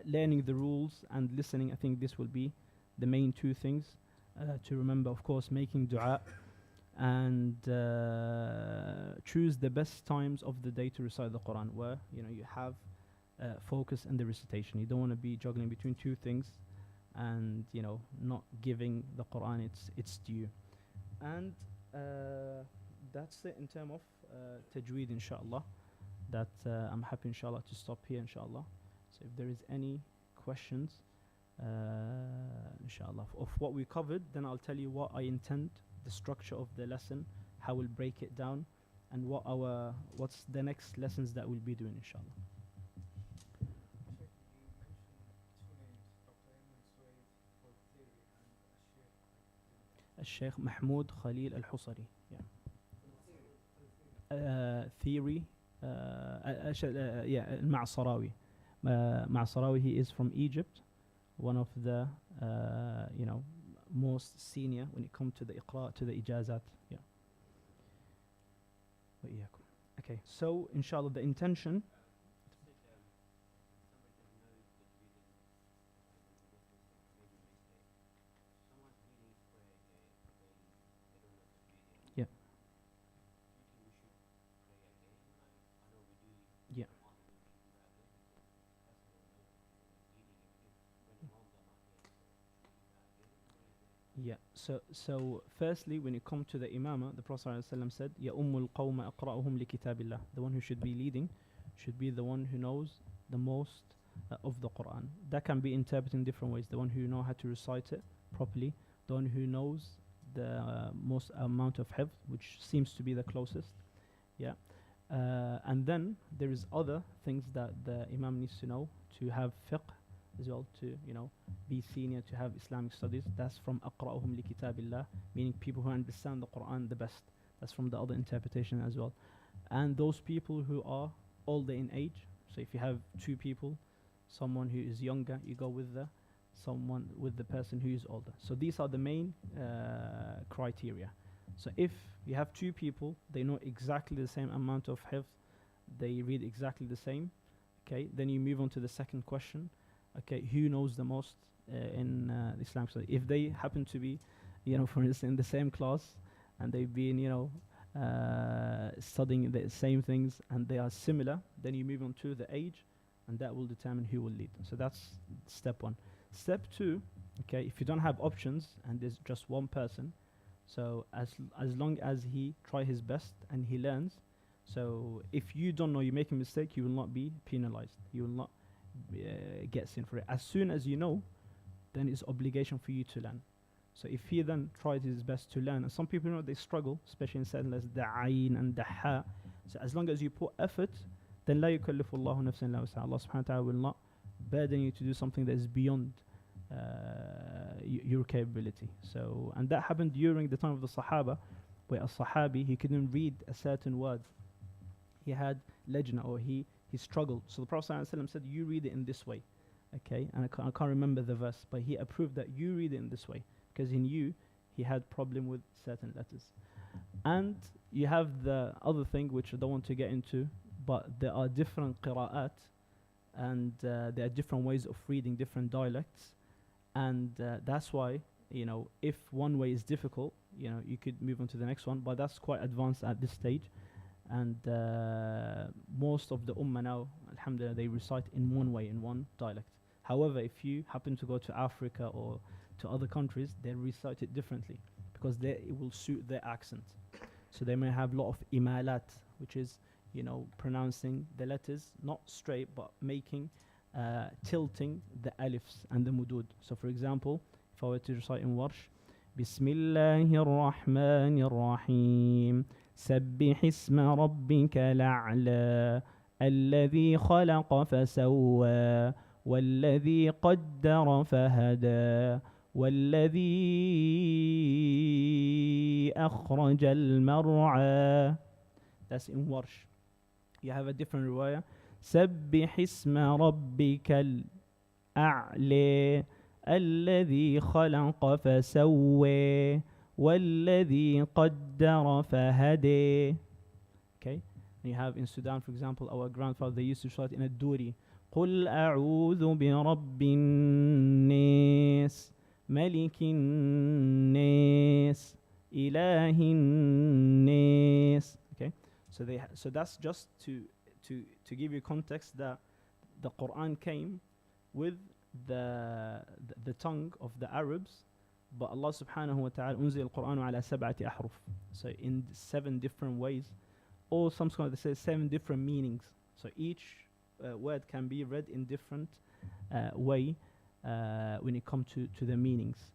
learning the rules and listening. I think this will be the main 2 things to remember. Of course, making dua, and choose the best times of the day to recite the Quran, where you have focus in the recitation. You don't want to be juggling between 2 things and not giving the Quran its due. And that's it in terms of tajweed, inshallah. That I'm happy, inshallah, to stop here, inshallah. So if there is any questions, inshallah, of what we covered, then I'll tell you what I intend, the structure of the lesson, how we'll break it down, and what's the next lessons that we'll be doing, inshallah. الشيخ محمود خليل الحصري. Yeah. theory. Yeah, Ma'sarawi. Ma'sarawi, he is from Egypt, one of the most senior when it comes to the iqra, to the ijazat. Yeah. وإياكم. Okay, so inshallah the intention. Yeah. Yeah. Yeah. So firstly, when it comes to the imama, the Prophet ﷺ said, "Ya ummul qawma aqra'uhum li kitabillah." The one who should be leading should be the one who knows the most of the Quran. That can be interpreted in different ways. The one who know how to recite it properly, the one who knows the most amount of hifz, which seems to be the closest. Yeah. And then there is other things that the imam needs to know, to have fiqh as well, to be senior, to have Islamic studies. That's from aqra'uhum li kitabillah, meaning people who understand the Quran the best. That's from the other interpretation as well. And those people who are older in age. So if you have two people, someone who is younger, you go with the person who is older. So these are the main criteria. So if you have two people, they know exactly the same amount of hifz, they read exactly the same, okay, then you move on to the second question. Okay, who knows the most in the Islamic study? If they happen to be, for instance, in the same class, and they've been, studying the same things, and they are similar, then you move on to the age, and that will determine who will lead. So that's step one. Step two, okay, if you don't have options and there's just one person, so as long as he try his best and he learns, so if you don't know, you make a mistake, you will not be penalized. You will not get sin for it. As soon as you know, then it's obligation for you to learn. So if he then tries his best to learn, and some people they struggle, especially in certain letters, the ayn and the ha. So as long as you put effort, then لا يكلف الله نفسا إلا وسعها. Allah subhanahu wa ta'ala will not burden you to do something that is beyond your capability. So, and that happened during the time of the Sahaba, where a Sahabi, he couldn't read a certain word. He had lajna, or he struggled. So the Prophet ﷺ said, you read it in this way. Okay, and I can't remember the verse, but he approved that you read it in this way, because he knew he had problem with certain letters. And you have the other thing, which I don't want to get into, but there are different qira'at, and there are different ways of reading different dialects. And that's why, if one way is difficult, you could move on to the next one, but that's quite advanced at this stage. And most of the ummah now, alhamdulillah, they recite in one way, in one dialect. However, if you happen to go to Africa or to other countries, they recite it differently, because it will suit their accent. So they may have a lot of imalat, which is, pronouncing the letters not straight, but making, tilting the alifs and the mudud. So for example, if I were to recite in Warsh, Bismillahir Rahmanir Rahim, سبح اسم ربك الأعلى الذي خلق فسوى والذي قدر فهدى والذي أخرج المرعى. That's in Warsh. You have a different riwayah. سبح اسم ربك الأعلى الذي خلق فسوى وَالَّذِي قَدَّرَ فَهَدَى. Okay, and you have in Sudan, for example, our grandfather, they used to shout in a duri, قُلْ أَعُوذُ بِرَبِّ النَّاسِ مَلِكِ النَّاسِ إِلَهِ النَّاسِ. Okay, so that's just to give you context that the Quran came with the tongue of the Arabs. But Allah subhanahu wa ta'ala unzil al-Quran ala sab'ati ahruf. So in 7 different ways, or some scholars say 7 different meanings. So each word can be read in different way when it comes to the meanings.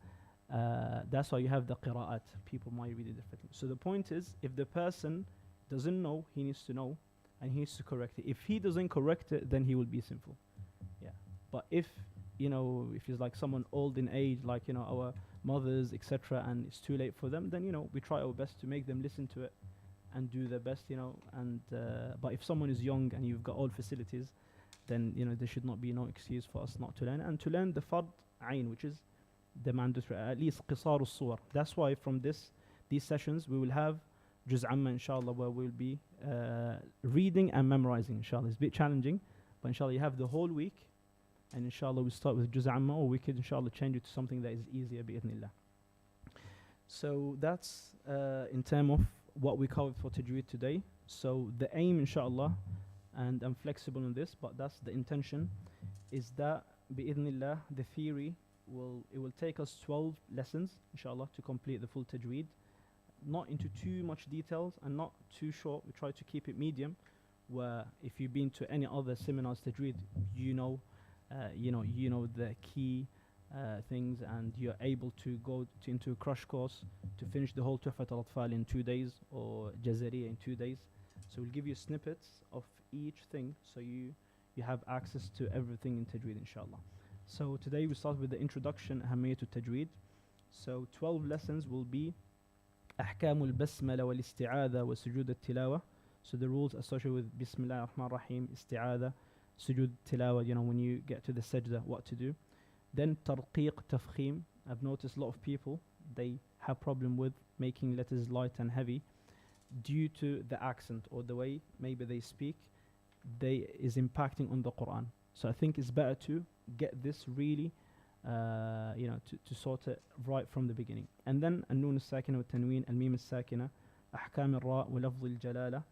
That's why you have the qira'at. People might read it differently. So the point is, if the person doesn't know, he needs to know, and he needs to correct it. If he doesn't correct it, then he will be sinful. Yeah. But if he's like someone old in age, like our mothers, etc., and it's too late for them, then we try our best to make them listen to it and do their best, and but if someone is young and you've got all facilities, then there should not be no excuse for us not to learn, and to learn the fard ayn, which is the mandatory, at least qisar al-suwar. That's why from these sessions we will have juz amma, inshallah, where we'll be reading and memorizing, inshallah. It's a bit challenging, but inshallah you have the whole week, and inshallah we start with juz amma, or we could inshallah change it to something that is easier, bi'idhnillah. So that's in terms of what we covered for tajweed today. So the aim, inshallah, and I'm flexible on this, but that's the intention, is that bi'idhnillah the theory will take us 12 lessons, inshallah, to complete the full tajweed. Not into too much details and not too short. We try to keep it medium, where if you've been to any other seminars tajweed, you know the key things, and you're able to go into a crash course to finish the whole Tuhfat al-Atfal in 2 days, or Jazariya in 2 days. So we'll give you snippets of each thing, so you have access to everything in tajweed, inshallah. So today we start with the introduction, Ahamiyatul Tajweed. So 12 lessons will be أحكام البسملة والاستعاذة وسجود التلاوة. So the rules associated with Bismillah ar-Rahman ar-Rahim, isti'adha, sujud tilawa, when you get to the sajda, what to do. Then tarqiq tafkhim. I've noticed a lot of people, they have problem with making letters light and heavy due to the accent or the way maybe they speak. They is impacting on the Quran. So I think it's better to get this really to sort it right from the beginning. And then النون الساكنة والتنوين, الميم الساكنة, أحكام الراء ولفظ الجلالة,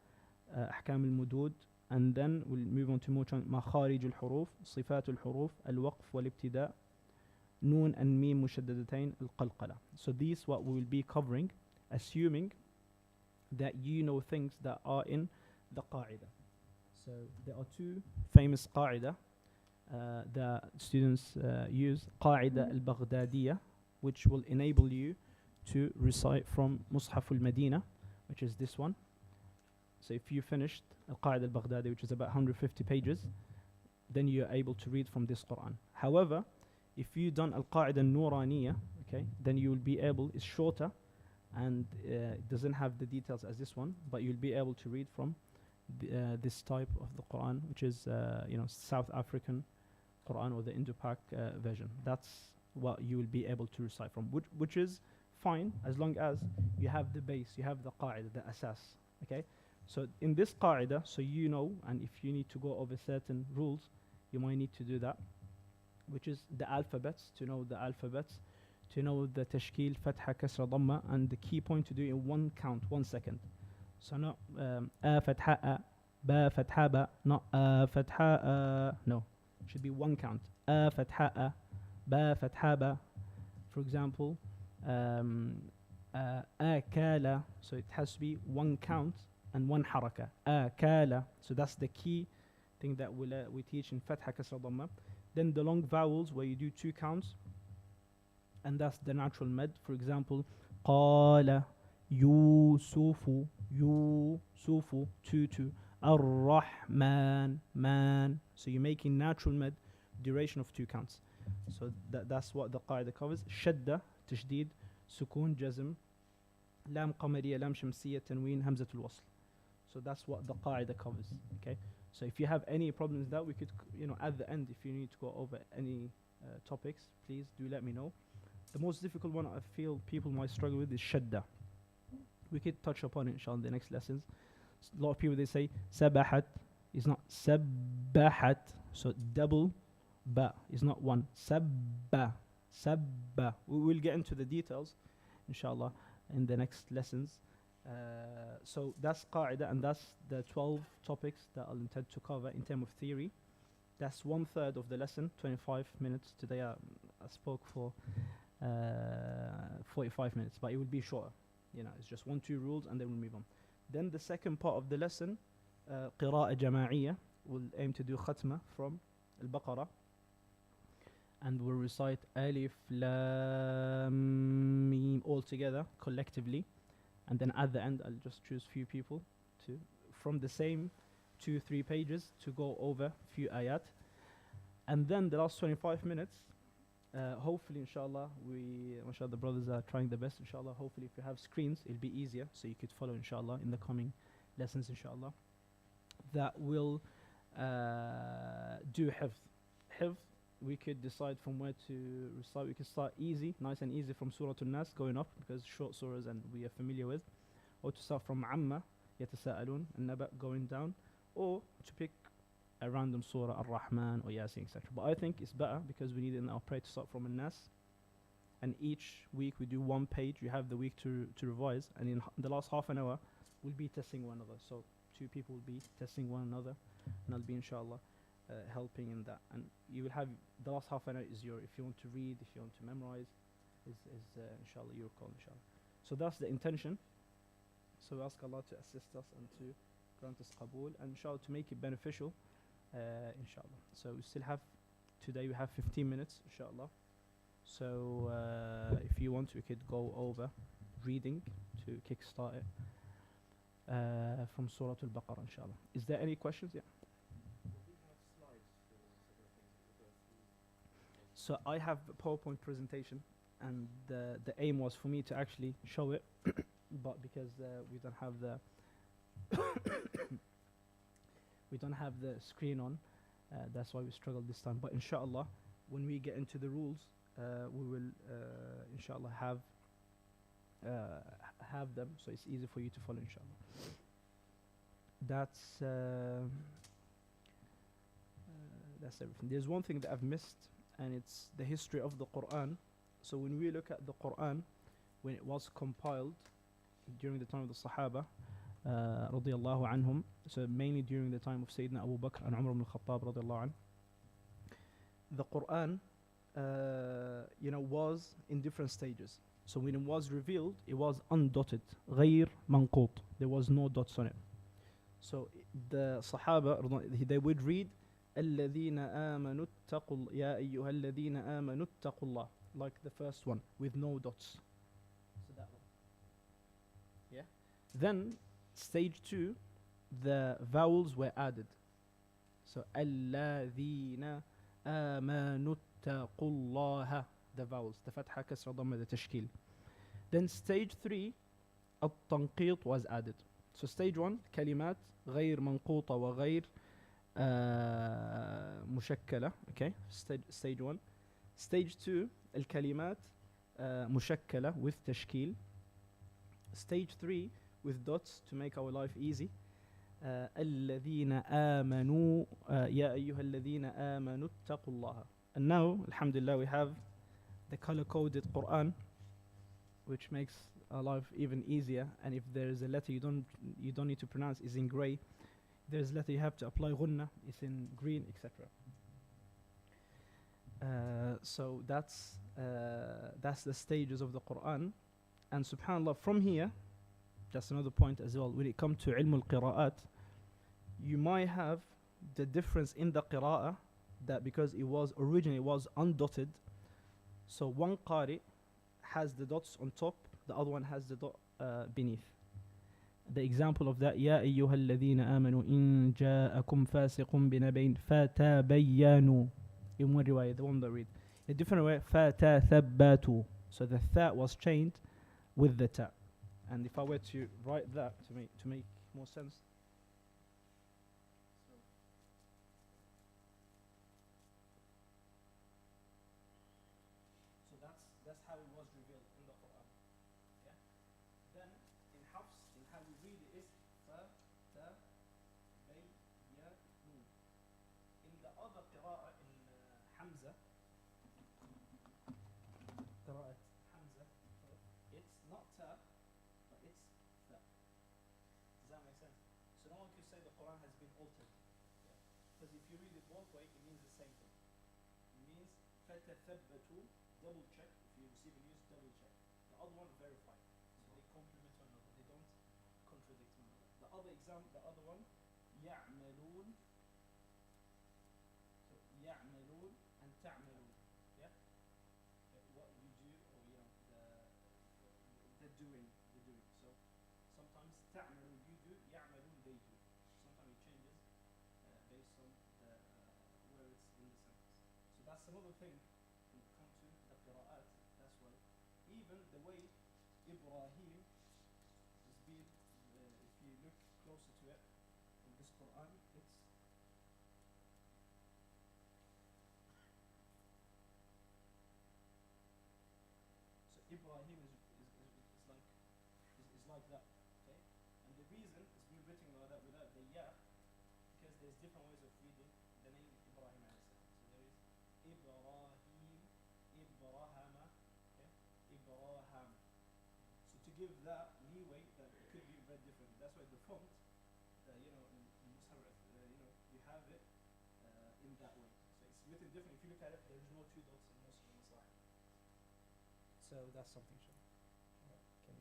أحكام المدود. And then we'll move on to مخارج الحروف, صفات الحروف, الوقف والابتداء, نون and ميم مشددتين, القلقلة. So these what we will be covering, assuming that you know things that are in the qa'idah. So there are two famous qa'idah the students use, Qa'ida al-Baghdadiyya, which will enable you to recite from Mushaf al-Madina, which is this one. So if you finished Al-Qa'ida al-Baghdadi, which is about 150 pages, then you're able to read from this Quran. However, if you done Al-Qa'ida al-Nuraniyya, okay, then you will be able, it's shorter and it doesn't have the details as this one, but you'll be able to read from this type of the Quran, which is South African Quran, or the Indo-Pak version. That's what you will be able to recite from, which is fine as long as you have the base, you have the qa'idah, the asas. Okay, so in this qa'idah, so and if you need to go over certain rules, you might need to do that, which is the alphabets, to know the alphabets, to know the tashkil, fatha, kasra, dhamma, and the key point to do in one count, 1 second. So not a fatha a, ba fatha ba, not a fatha a, no. Should be 1 count. A fatha a, ba fatha ba. For example, akala. So it has to be 1 count and 1 haraka. Akala. So that's the key thing that we teach in fatha, kasra, dhamma. Then the long vowels where you do 2 counts, and that's the natural med. For example, qala, yusufu, yusufu, 2. Ar-Rahman, man. So you're making natural med, duration of 2 counts. So that's what the qaida covers. Shadda, tashdid, sukun, jazm, lam qamariya, lam shamsiya, tanween, hamzatul wasl. So that's what the qaida covers. Okay. So if you have any problems with that, we could, at the end, if you need to go over any topics, please do let me know. The most difficult one I feel people might struggle with is shadda. We could touch upon it, inshallah, in the next lessons. A lot of people, they say sabahat is not sabbahat, so double ba is not 1. Sabba. We will get into the details, inshallah, in the next lessons. So that's qaida, and that's the 12 topics that I'll intend to cover in terms of theory. That's 1/3 of the lesson, 25 minutes. Today I spoke for 45 minutes, but it will be shorter. It's just 1-2 rules, and then we'll move on. Then the second part of the lesson, قراءة جماعية, we'll aim to do khatma from Al-Baqarah, and we'll recite Alif, Lam, Mim all together, collectively. And then at the end, I'll just choose few people to, from the same 2-3 pages, to go over few ayat. And then the last 25 minutes, Hopefully, inshallah, mashallah, the brothers are trying their best, inshallah. Hopefully, if you have screens, it'll be easier, so you could follow, inshallah, in the coming lessons, inshallah. That will do hifz. Hifz, we could decide from where to recite. We could start easy, nice and easy from Surah An-Nas going up, because short surahs and we are familiar with. Or to start from Amma, Yatasa'alun, and Naba going down. Or to pick a random surah, Ar-Rahman or Yasin, etc. But I think it's better because we need in our prayer to start from An-Nas. And each week we do one page. You have the week to revise. And in the last half an hour, we'll be testing one another. So two people will be testing one another. And I'll be, inshallah, helping in that. And you will have, the last half an hour is your, if you want to read, if you want to memorize, is inshallah, your call, inshallah. So that's the intention. So we ask Allah to assist us and to grant us qabul. And inshallah, to make it beneficial, inshallah. So we still have, today we have 15 minutes, inshallah. So if you want, we could go over reading to kickstart it from Surah Al-Baqarah, inshallah. Is there any questions? Yeah. So I have a PowerPoint presentation, and the aim was for me to actually show it, but because we don't have the we don't have the screen on, that's why we struggled this time. But inshallah, when we get into the rules, we will inshallah have them, so it's easy for you to follow, inshallah. That's everything. There's one thing that I've missed, and it's the history of the Quran. So when we look at the Quran, when it was compiled during the time of the Sahaba, radiyallahu anhum, so mainly during the time of Sayyidina Abu Bakr and Umar ibn al-Khattab, radiyallahu anhu, the Quran, was in different stages. So when it was revealed, it was undotted, غير منقوط. There was no dots on it. So the Sahaba, they would read, الذين آمنوا اتقوا يا أيها الذين آمنوا اتقوا الله, like the first one with no dots. So that one. Yeah. Then stage 2, the vowels were added. So الذين آمنوا اتقوا الله, the vowels, the fatha, kasra, dhamma, the tashkil. Then stage 3, التنقيط was added. So stage 1, كلمات غير منقوطة وغير مشكلة. Okay, stage 1. Stage 2, الكلمات مشكلة with تشكيل. Stage 3, with dots to make our life easy. الذين آمنوا يا أيها الذين آمنوا اتقوا الله. And now, alhamdulillah, we have the color-coded Quran, which makes our life even easier. And if there is a letter you don't need to pronounce, is in gray. There's a letter you have to apply ghunna, it's in green, etc. So that's the stages of the Quran. And subhanallah, from here, that's another point as well. When it comes to ilm al-qira'at, you might have the difference in the qira'ah, that because it was originally undotted, so one qari has the dots on top, the other one has the dot beneath. The example of that, يا أيها الذين آمنوا إن جاءكم فاسق بنبأ فتبينوا. In one riwayah, the one that read. In a different way, فتثبتوا. So the tha was changed with the ta. And if I were to write that to make more sense. So that's how it was revealed in the Quran. Yeah. Then in Hafs, in how we read it is fa ta bay ya nun. In the other qira'ah in Hamza, qira'at Hamza, it's not ta, but it's fa. Does that make sense? So no one could say the Quran has been altered. Because if you read it both ways, it means the same thing. It means فَتَثَبَّتُوا, double check. If you receive a news, double check. The other one, verify. So they complement one another. They don't contradict one another. The other example, the other one, يَعْمَلُونَ. So يَعْمَلُونَ and تَعْمَلُونَ. Yeah? What you do, or the doing. So sometimes تَعْمَلُونَ you do, يَعْمَلُونَ they do. Sometimes it changes based on where it's in the sentence. So that's another thing when it comes to even the way Ibrahim is being, if you look closer to it in this Quran, it's so Ibrahim is like that, okay? And the reason it's been written like that without the ya, because there's different ways of reading the name Ibrahim alayhi salam. So there is Ibrahim, Ibrahama, okay? Ibraham. So to give that leeway that it could be read differently. That's why the font, in Mus'haf, you have it in that way. So it's written different. If you look at it, there's no two dots in most of the Mus'haf. So that's something. Okay.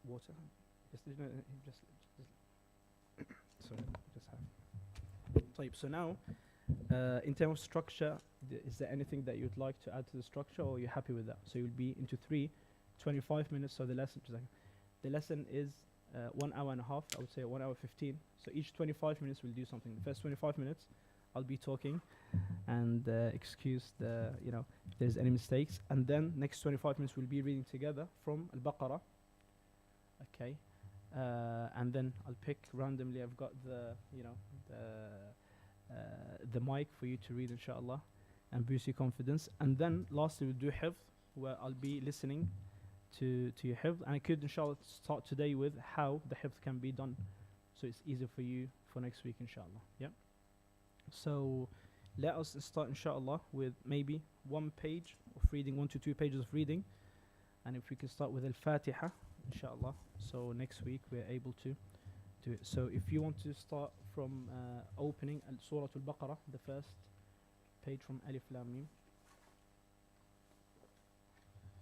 Water. Just sorry, just have. Type. So now, in terms of structure, is there anything that you'd like to add to the structure, or are you happy with that? So you'll be into 25 minutes. So the lesson is 1 hour and a half. I would say 1 hour 15. So each 25 minutes we'll do something. The first 25 minutes I'll be talking, and excuse the if there's any mistakes. And then next 25 minutes we'll be reading together from Al-Baqarah. Okay. And then I'll pick randomly. I've got the mic for you to read, inshallah, and boost your confidence. And then lastly we'll do hifz, where I'll be listening to your hifz, and I could inshallah start today with how the hifz can be done, so it's easier for you for next week, inshallah. Yeah. So let us start, inshallah, with maybe 1 page of reading, 1 to 2 pages of reading, and if we can start with Al-Fatiha, inshallah. So next week we're able to do it. So if you want to start from opening Surah Al-Baqarah, the first page from Alif Lam Mim.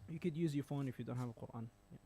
You could use your phone if you don't have a Quran. Yeah.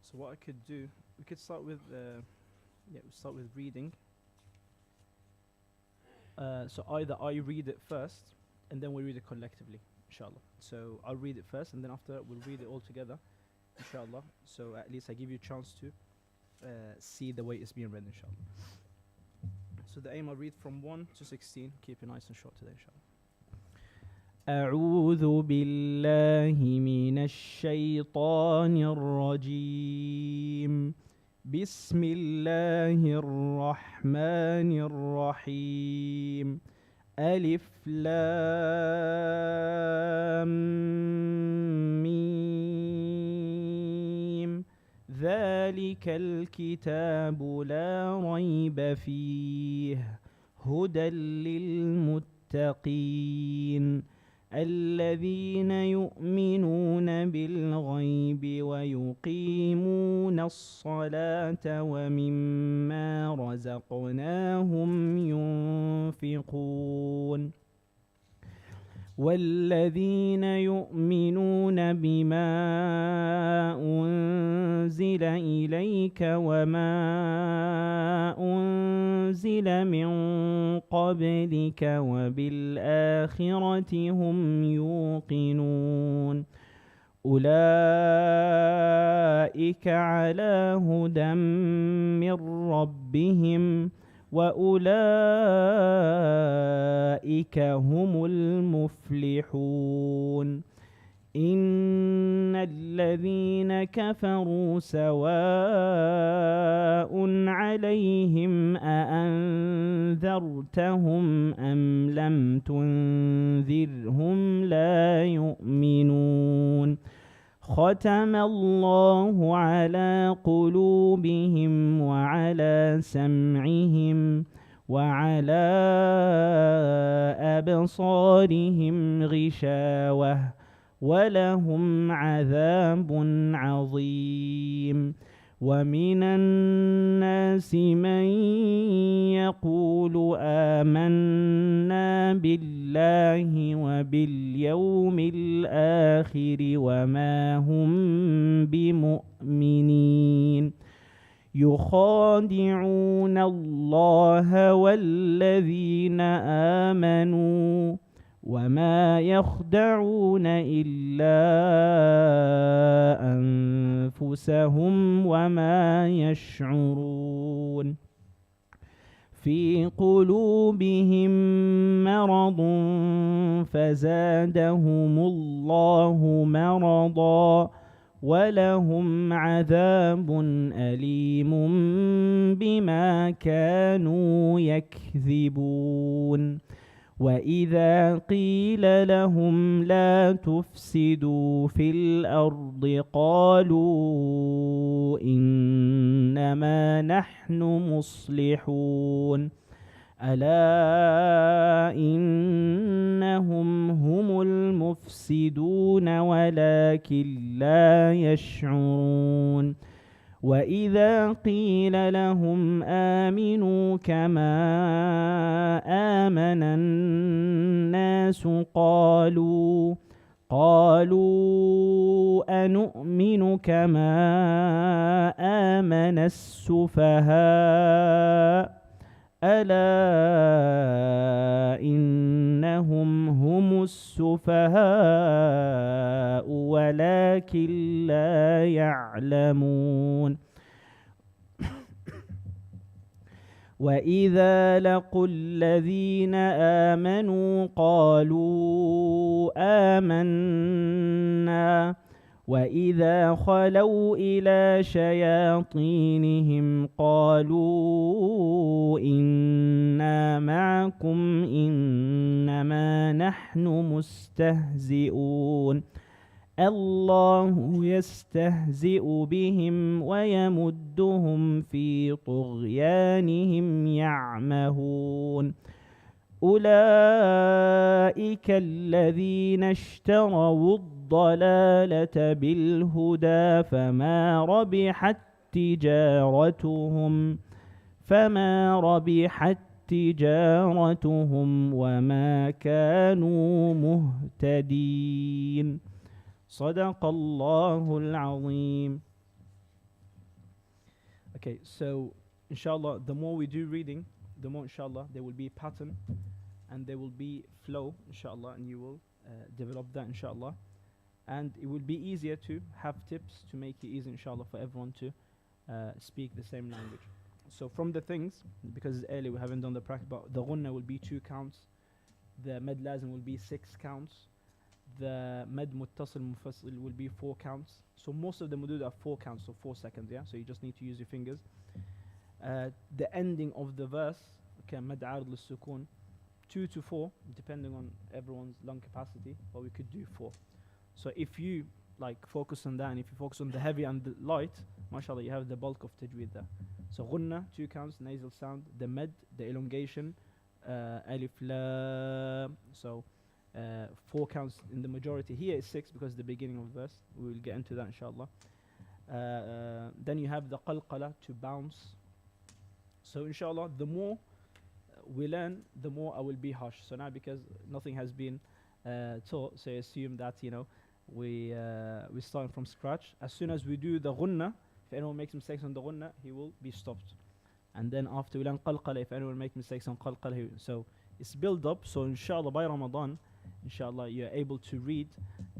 So what I could do, we could start with reading. So either I read it first, and then we read it collectively, inshallah. So I'll read it first, and then after we'll read it all together, inshallah. So at least I give you a chance to see the way it's being read, inshallah. So the aim, I'll read from 1 to 16. Keep it nice and short today, inshallah. أعوذ بالله من الشيطان الرجيم. بسم الله الرحمن الرحيم. ألف لام ميم. ذلك الكتاب لا ريب فيه هدى للمتقين الذين يؤمنون بالغيب ويقيمون الصلاة ومما رزقناهم ينفقون والذين يؤمنون بما أنزل إليك وما أنزل من قبلك وبالآخرة هم يوقنون أولئك على هدى من ربهم وأولئك هم المفلحون إن الذين كفروا سواء عليهم أأنذرتهم أم لم تنذرهم لا يؤمنون ختم الله على قلوبهم وعلى سمعهم وعلى أبصارهم غشاوة ولهم عذاب عظيم ومن الناس من يقول آمنا بالله وباليوم الآخر وما هم بمؤمنين يخادعون الله والذين آمنوا وما يخدعون إلا أنفسهم وما يشعرون في قلوبهم مرض فزادهم الله مرضا ولهم عذاب أليم بما كانوا يكذبون وإذا قيل لهم لا تفسدوا في الأرض قالوا إنما نحن مصلحون ألا إنهم هم المفسدون ولكن لا يشعرون وإذا قيل لهم آمنوا كما آمن الناس قالوا أنؤمن كما آمن السفهاء ألا إنهم هم السفهاء ولكن لا يعلمون وإذا لقوا الذين آمنوا قالوا آمنا وإذا خلوا إلى شياطينهم قالوا إنا معكم إنما نحن مستهزئون الله يستهزئ بهم ويمدهم في طغيانهم يعمهون أولئك الذين اشتروا الضلالة بالهدى فما ربحت تجارتهم وما كانوا مهتدين صدق الله العظيم. Okay, so inshallah, the more we do reading, the more inshallah there will be pattern and there will be flow inshallah, and you will develop that inshallah, and it will be easier to have tips to make it easy inshallah for everyone to speak the same language. So from the things, because it's early we haven't done the practice, but the ghunna will be 2 counts, the mad lazim will be 6 counts, the mad muttasil mufassil will be 4 counts. So most of the mudud are 4 counts, so 4 seconds, yeah? So you just need to use your fingers. The ending of the verse, okay, mad arid lil-sukun, 2 to 4, depending on everyone's lung capacity, but we could do 4. So if you like focus on that, and if you focus on the heavy and the light, mashallah, you have the bulk of tajweed there. So ghunna, 2 counts, nasal sound, the med, the elongation, alif lam. So 4 counts in the majority. Here is 6 because the beginning of the verse. We will get into that inshallah. Then you have the qalqala, to bounce. So inshallah, the more we learn, the more I will be harsh. So now because nothing has been taught, so I assume that we start from scratch. As soon as we do the ghunna, if anyone makes mistakes on the ghunna, he will be stopped. And then after we learn qalqala, if anyone makes mistakes on qalqala, so it's build up. So inshallah by Ramadan, inshallah you're able to read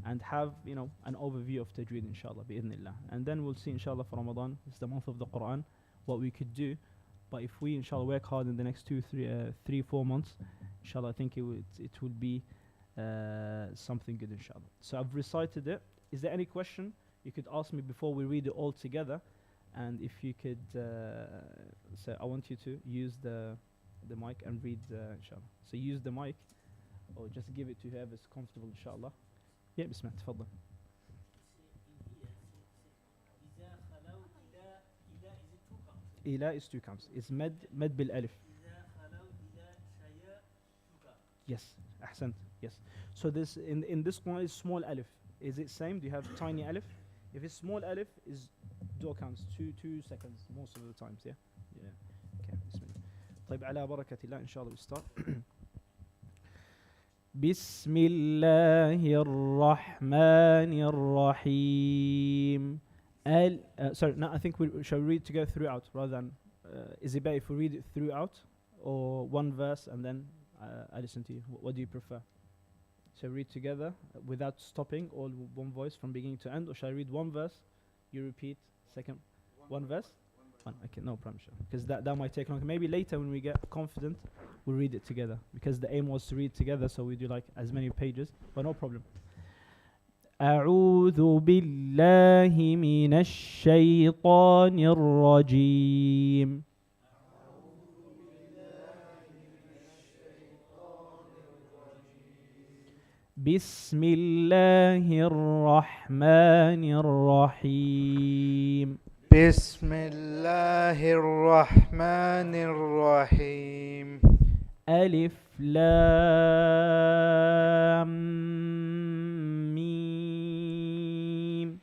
and have an overview of tajweed inshallah bi'idhnillah. And then we'll see inshallah for Ramadan, it's the month of the Quran, what we could do. But if we inshallah work hard in the next 3, 4 months, inshallah I think it will be something good inshallah. So I've recited it. Is there any question you could ask me before we read it all together? And if you could, so I want you to use the mic and read inshallah. So use the mic or just give it to whoever's comfortable inshallah. Yeah, bismillah, tafadhal. Ila is 2 counts. It's med bil alif. Yes, ahsant. Yes. So this in this one is small alif. Is it same? Do you have tiny alif? If it's small alif, is door counts 2 seconds most of the times. Yeah. Okay. Bismillah. طيب على بركة الله إن شاء الله we start. بسم الله الرحمن الرحيم. Sorry, no, I think we shall read together throughout rather than. Is it better if we read it throughout or one verse and then I listen to you? What do you prefer? Shall we read together without stopping, all one voice from beginning to end, or shall I read one verse, you repeat second, one verse? One. Okay, no problem, because that might take long. Maybe later when we get confident, we'll read it together, because the aim was to read together, so we do like as many pages, but no problem. أعوذ بالله من الشيطان الرجيم. بسم الله الرحمن الرحيم. بسم الله الرحمن الرحيم. ألف لام ميم.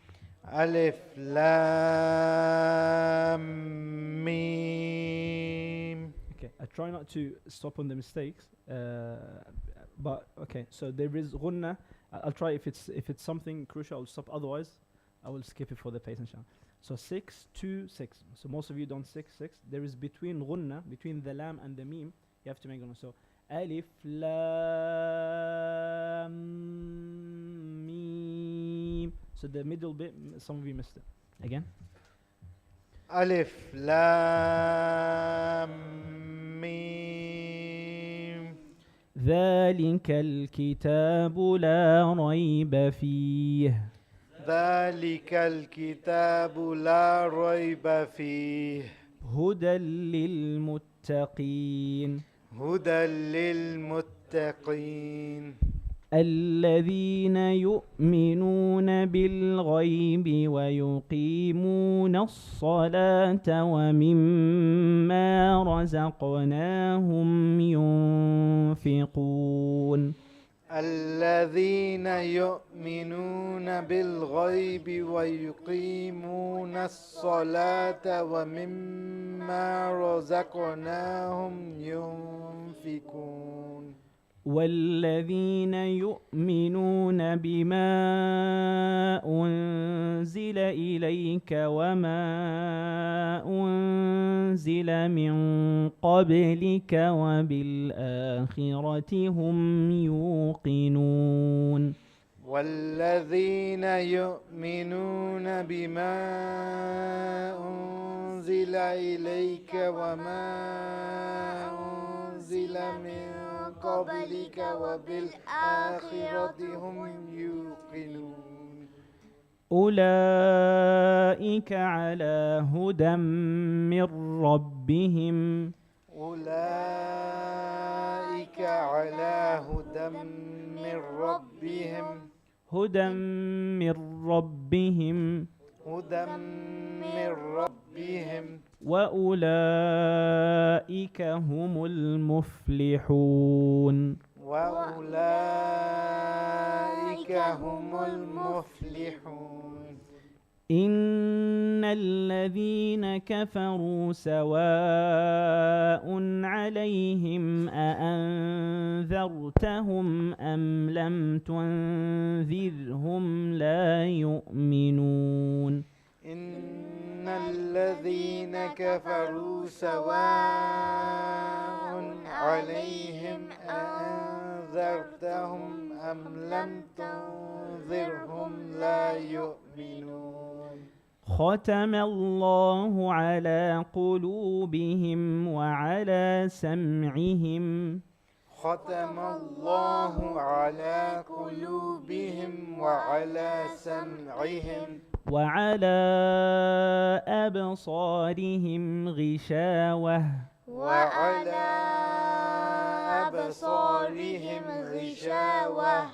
ألف لام ميم. Okay, I try not to stop on the mistakes, but okay. So there is ghunna. I'll try if it's something crucial, I'll stop. Otherwise, I will skip it for the pace, inshallah. So 6, 2, 6. So most of you don't 6, 6. There is between ghunna, between the lam and the meme, you have to make ghunna. So alif lam meme. So the middle bit, some of you missed it. Again. ألف لام ميم. ذلك الكتاب لا ريب فيه. ذلك الكتاب لا ريب فيه. هدى للمتقين. هدى للمتقين. الذين يؤمنون بالغيب ويقيمون الصلاة ومما رزقناهم ينفقون. الذين يؤمنون بالغيب ويقيمون الصلاة ومما رزقناهم ينفقون. والذين يؤمنون بما أنزل إليك وما أنزل من قبلك وبالآخرة هم يوقنون. والذين يؤمنون بما أنزل إليك وما أنزل من قبلك وبالآخرة هم يوقنون. أولئك على هدى من ربهم. أولئك على هدى من ربهم. هدى من ربهم. هدى من ربهم. وأولئك هم المفلحون. وأولئك هم المفلحون. إن الذين كفروا سواء عليهم أأنذرتهم أم لم تنذرهم لا يؤمنون. إن الذين كفروا سواء عليهم أأنذرتهم أم لم تنذرهم لا يؤمنون. ختم الله على قلوبهم وعلى سمعهم. ختم الله على قلوبهم وعلى سمعهم. وعلى أبصارهم غشاوة. وعلى أبصارهم غشاوة.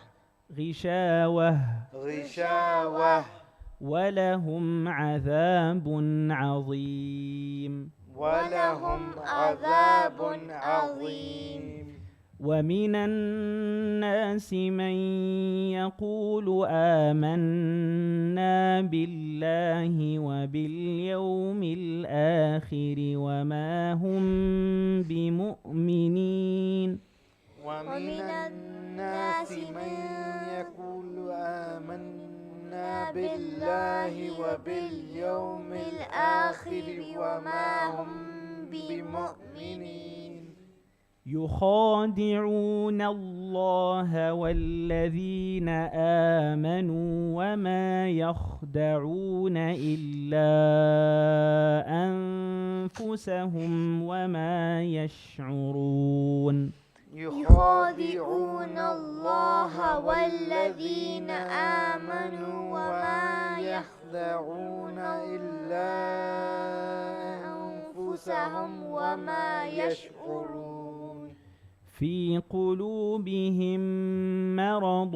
غشاوة. ولهم عذاب عظيم. ولهم عذاب عظيم. ومن الناس من يقول آمنا بالله وباليوم الآخر وما هم بمؤمنين. ومن الناس من يقول آمنا بالله وباليوم الآخر وما هم بمؤمنين. يخادعون الله والذين آمنوا وما يخدعون إلا أنفسهم وما يشعرون. يخادعون الله والذين آمنوا وما يخدعون إلا أنفسهم وما يشعرون. في قلوبهم مرض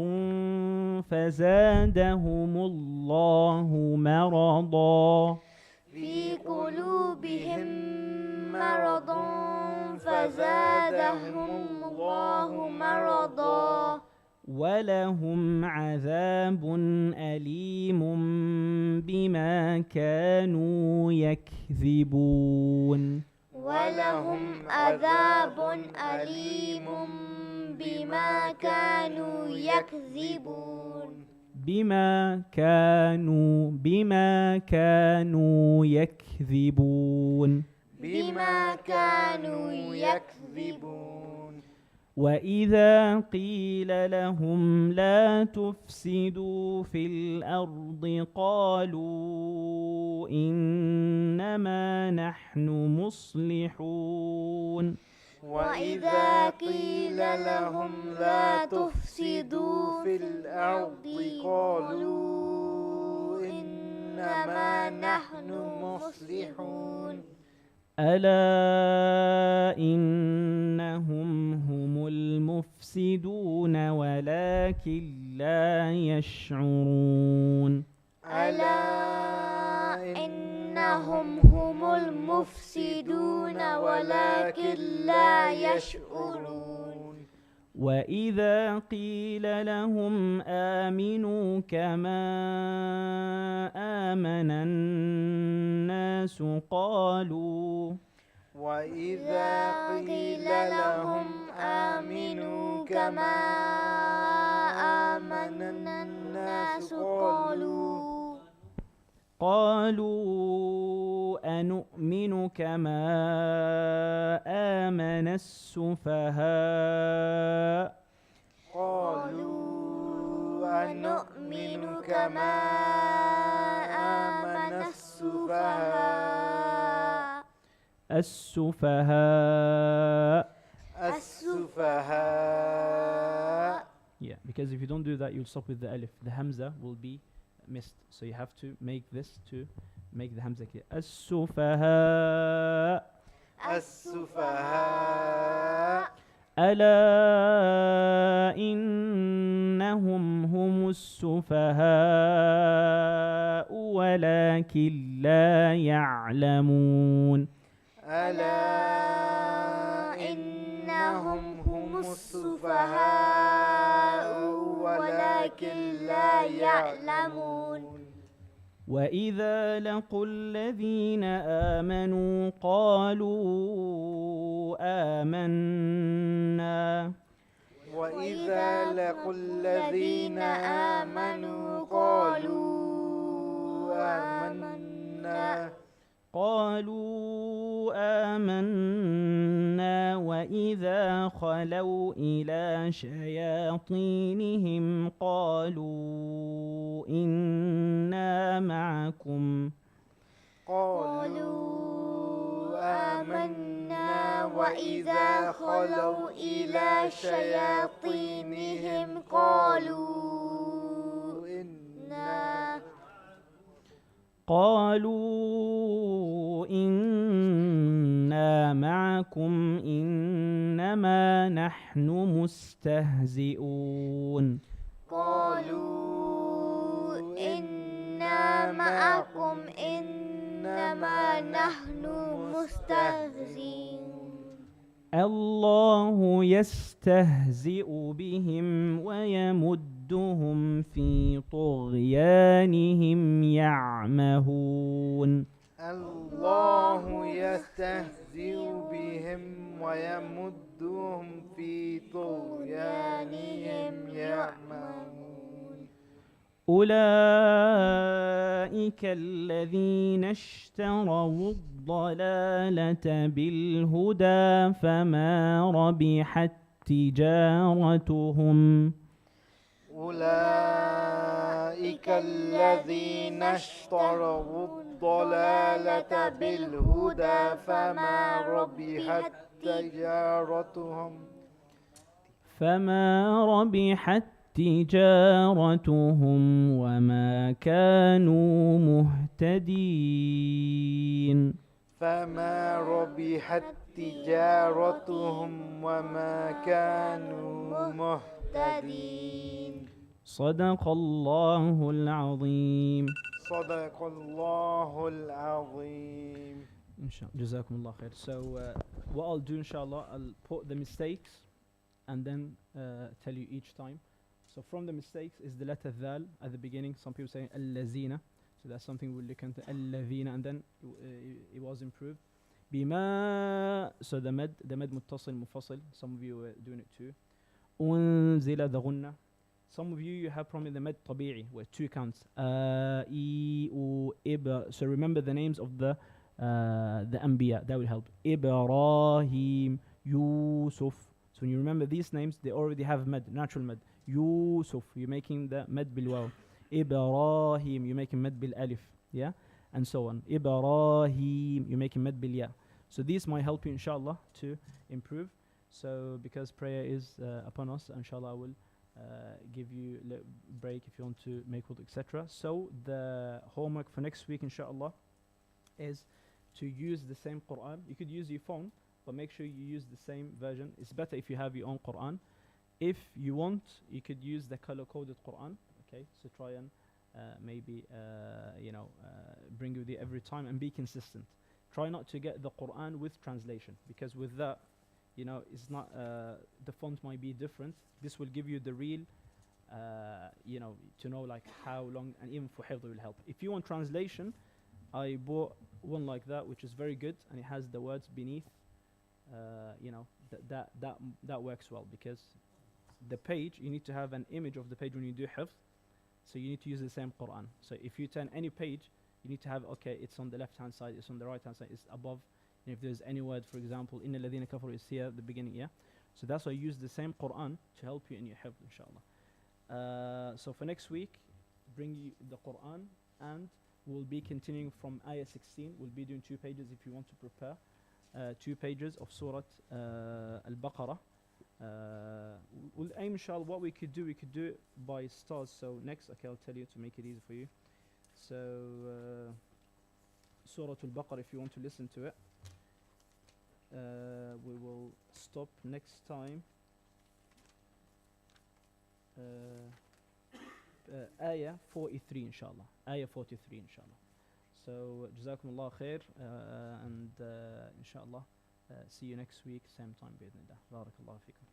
فزادهم الله مرضا. في قلوبهم مرض فزادهم الله مرضا. ولهم عذاب أليم بما كانوا يكذبون. ولهم عذاب أليم بما كانوا يكذبون. بما كانوا يكذبون. بما كانوا يكذبون. وإذا قيل لهم لا تفسدوا في الأرض قالوا إنما نحن مصلحون. وإذا قيل لهم لا تفسدوا في الأرض قالوا إنما نحن مصلحون. ألا إنهم هم المفسدون ولكن لا يشعرون. ألا إنهم هم المفسدون ولكن لا يشعرون. وإذا قيل لهم آمنوا كما آمن الناس قالوا. وإذا قيل لهم آمنوا كما آمن الناس قالوا أنؤمن كما آمن السفهاء. قالوا أنؤمن كما آمن السفهاء. السفهاء. Yeah, because if you don't do that, you'll stop with the alif. The hamza will be missed. So you have to make this to make the hamza clear. السفهاء. السفهاء. ألا إنهم هم السفهاء ولكن لا يعلمون. ألا إنهم هم السفهاء ولكن لا يعلمون. وإذا لقوا الذين آمنوا قالوا آمنا. وإذا لقوا الذين آمنوا قالوا آمنا. وإذا خلوا إلى شياطينهم قالوا إنا معكم. آمنا وإذا خلوا إلى شياطينهم قالوا إنا معكم إنما نحن مستهزئون. قالوا إنا معكم إنما نحن مستهزئون. الله يستهزئ بهم ويمدهم في طغيانهم يعمهون. الله يستهزئ بهم ويمدهم في طغيانهم يعمهون. أولئك الذين اشتروا الضلالة بالهدى فما ربحت تجارتهم. أولئك الذين اشتروا الضلالة بالهدى فما ربحت تجارتهم. فما ربحت تجارتهم وما كانوا مهتدين. فما ربحت تجارتهم وما كانوا مهتدين. صدق الله العظيم. صدق الله العظيم. جزاكم الله خير. So what I'll do inshallah, I'll put the mistakes and then tell you each time. So from the mistakes is the letter dhal at the beginning. Some people say allazina. So that's something we'll look into. Alladhina, and then it was improved. Bima. So the med muttasil mufasil. Some of you were doing it too. Unzila the ghunna. Some of you have probably the med tabi'i where 2 counts. I, u, iba. So remember the names of the anbiya. That will help. Ibrahim, Yusuf. So when you remember these names, they already have med, natural med. Yusuf, you're making the med bil waw. Ibrahim, you're making med bil alif. Yeah? And so on. Ibrahim, you're making med bil ya. So these might help you, inshallah, to improve. So because prayer is upon us, inshallah, I will give you a break if you want to make wudu, etc. So the homework for next week, inshallah, is to use the same Quran. You could use your phone, but make sure you use the same version. It's better if you have your own Quran. If you want, you could use the color-coded Quran. Okay, so try and maybe bring with you every time and be consistent. Try not to get the Quran with translation, because with that, it's not the font might be different. This will give you the real, to know like how long, and even for hifd will help. If you want translation, I bought one like that, which is very good, and it has the words beneath. That works well, because the page, you need to have an image of the page when you do hifd, so you need to use the same Quran. So if you turn any page, you need to have, okay, it's on the left hand side, it's on the right hand side, it's above. And if there's any word, for example, inna alladhina kafaru is here at the beginning, yeah? So that's why I use the same Quran to help you in your hifd, inshallah. So for next week, bring you the Quran, and we'll be continuing from ayah 16. We'll be doing 2 pages if you want to prepare. 2 pages of Surah Al-Baqarah. We'll aim, inshallah, what we could do it by stars. So next, okay, I'll tell you to make it easy for you. So Surah Al-Baqarah, if you want to listen to it, we will stop next time. Ayah 43, inshallah. Ayah 43, inshallah. So, Jazakumullah khair, and inshallah, see you next week, same time, bi'idhnillah. Barakallahu fikum.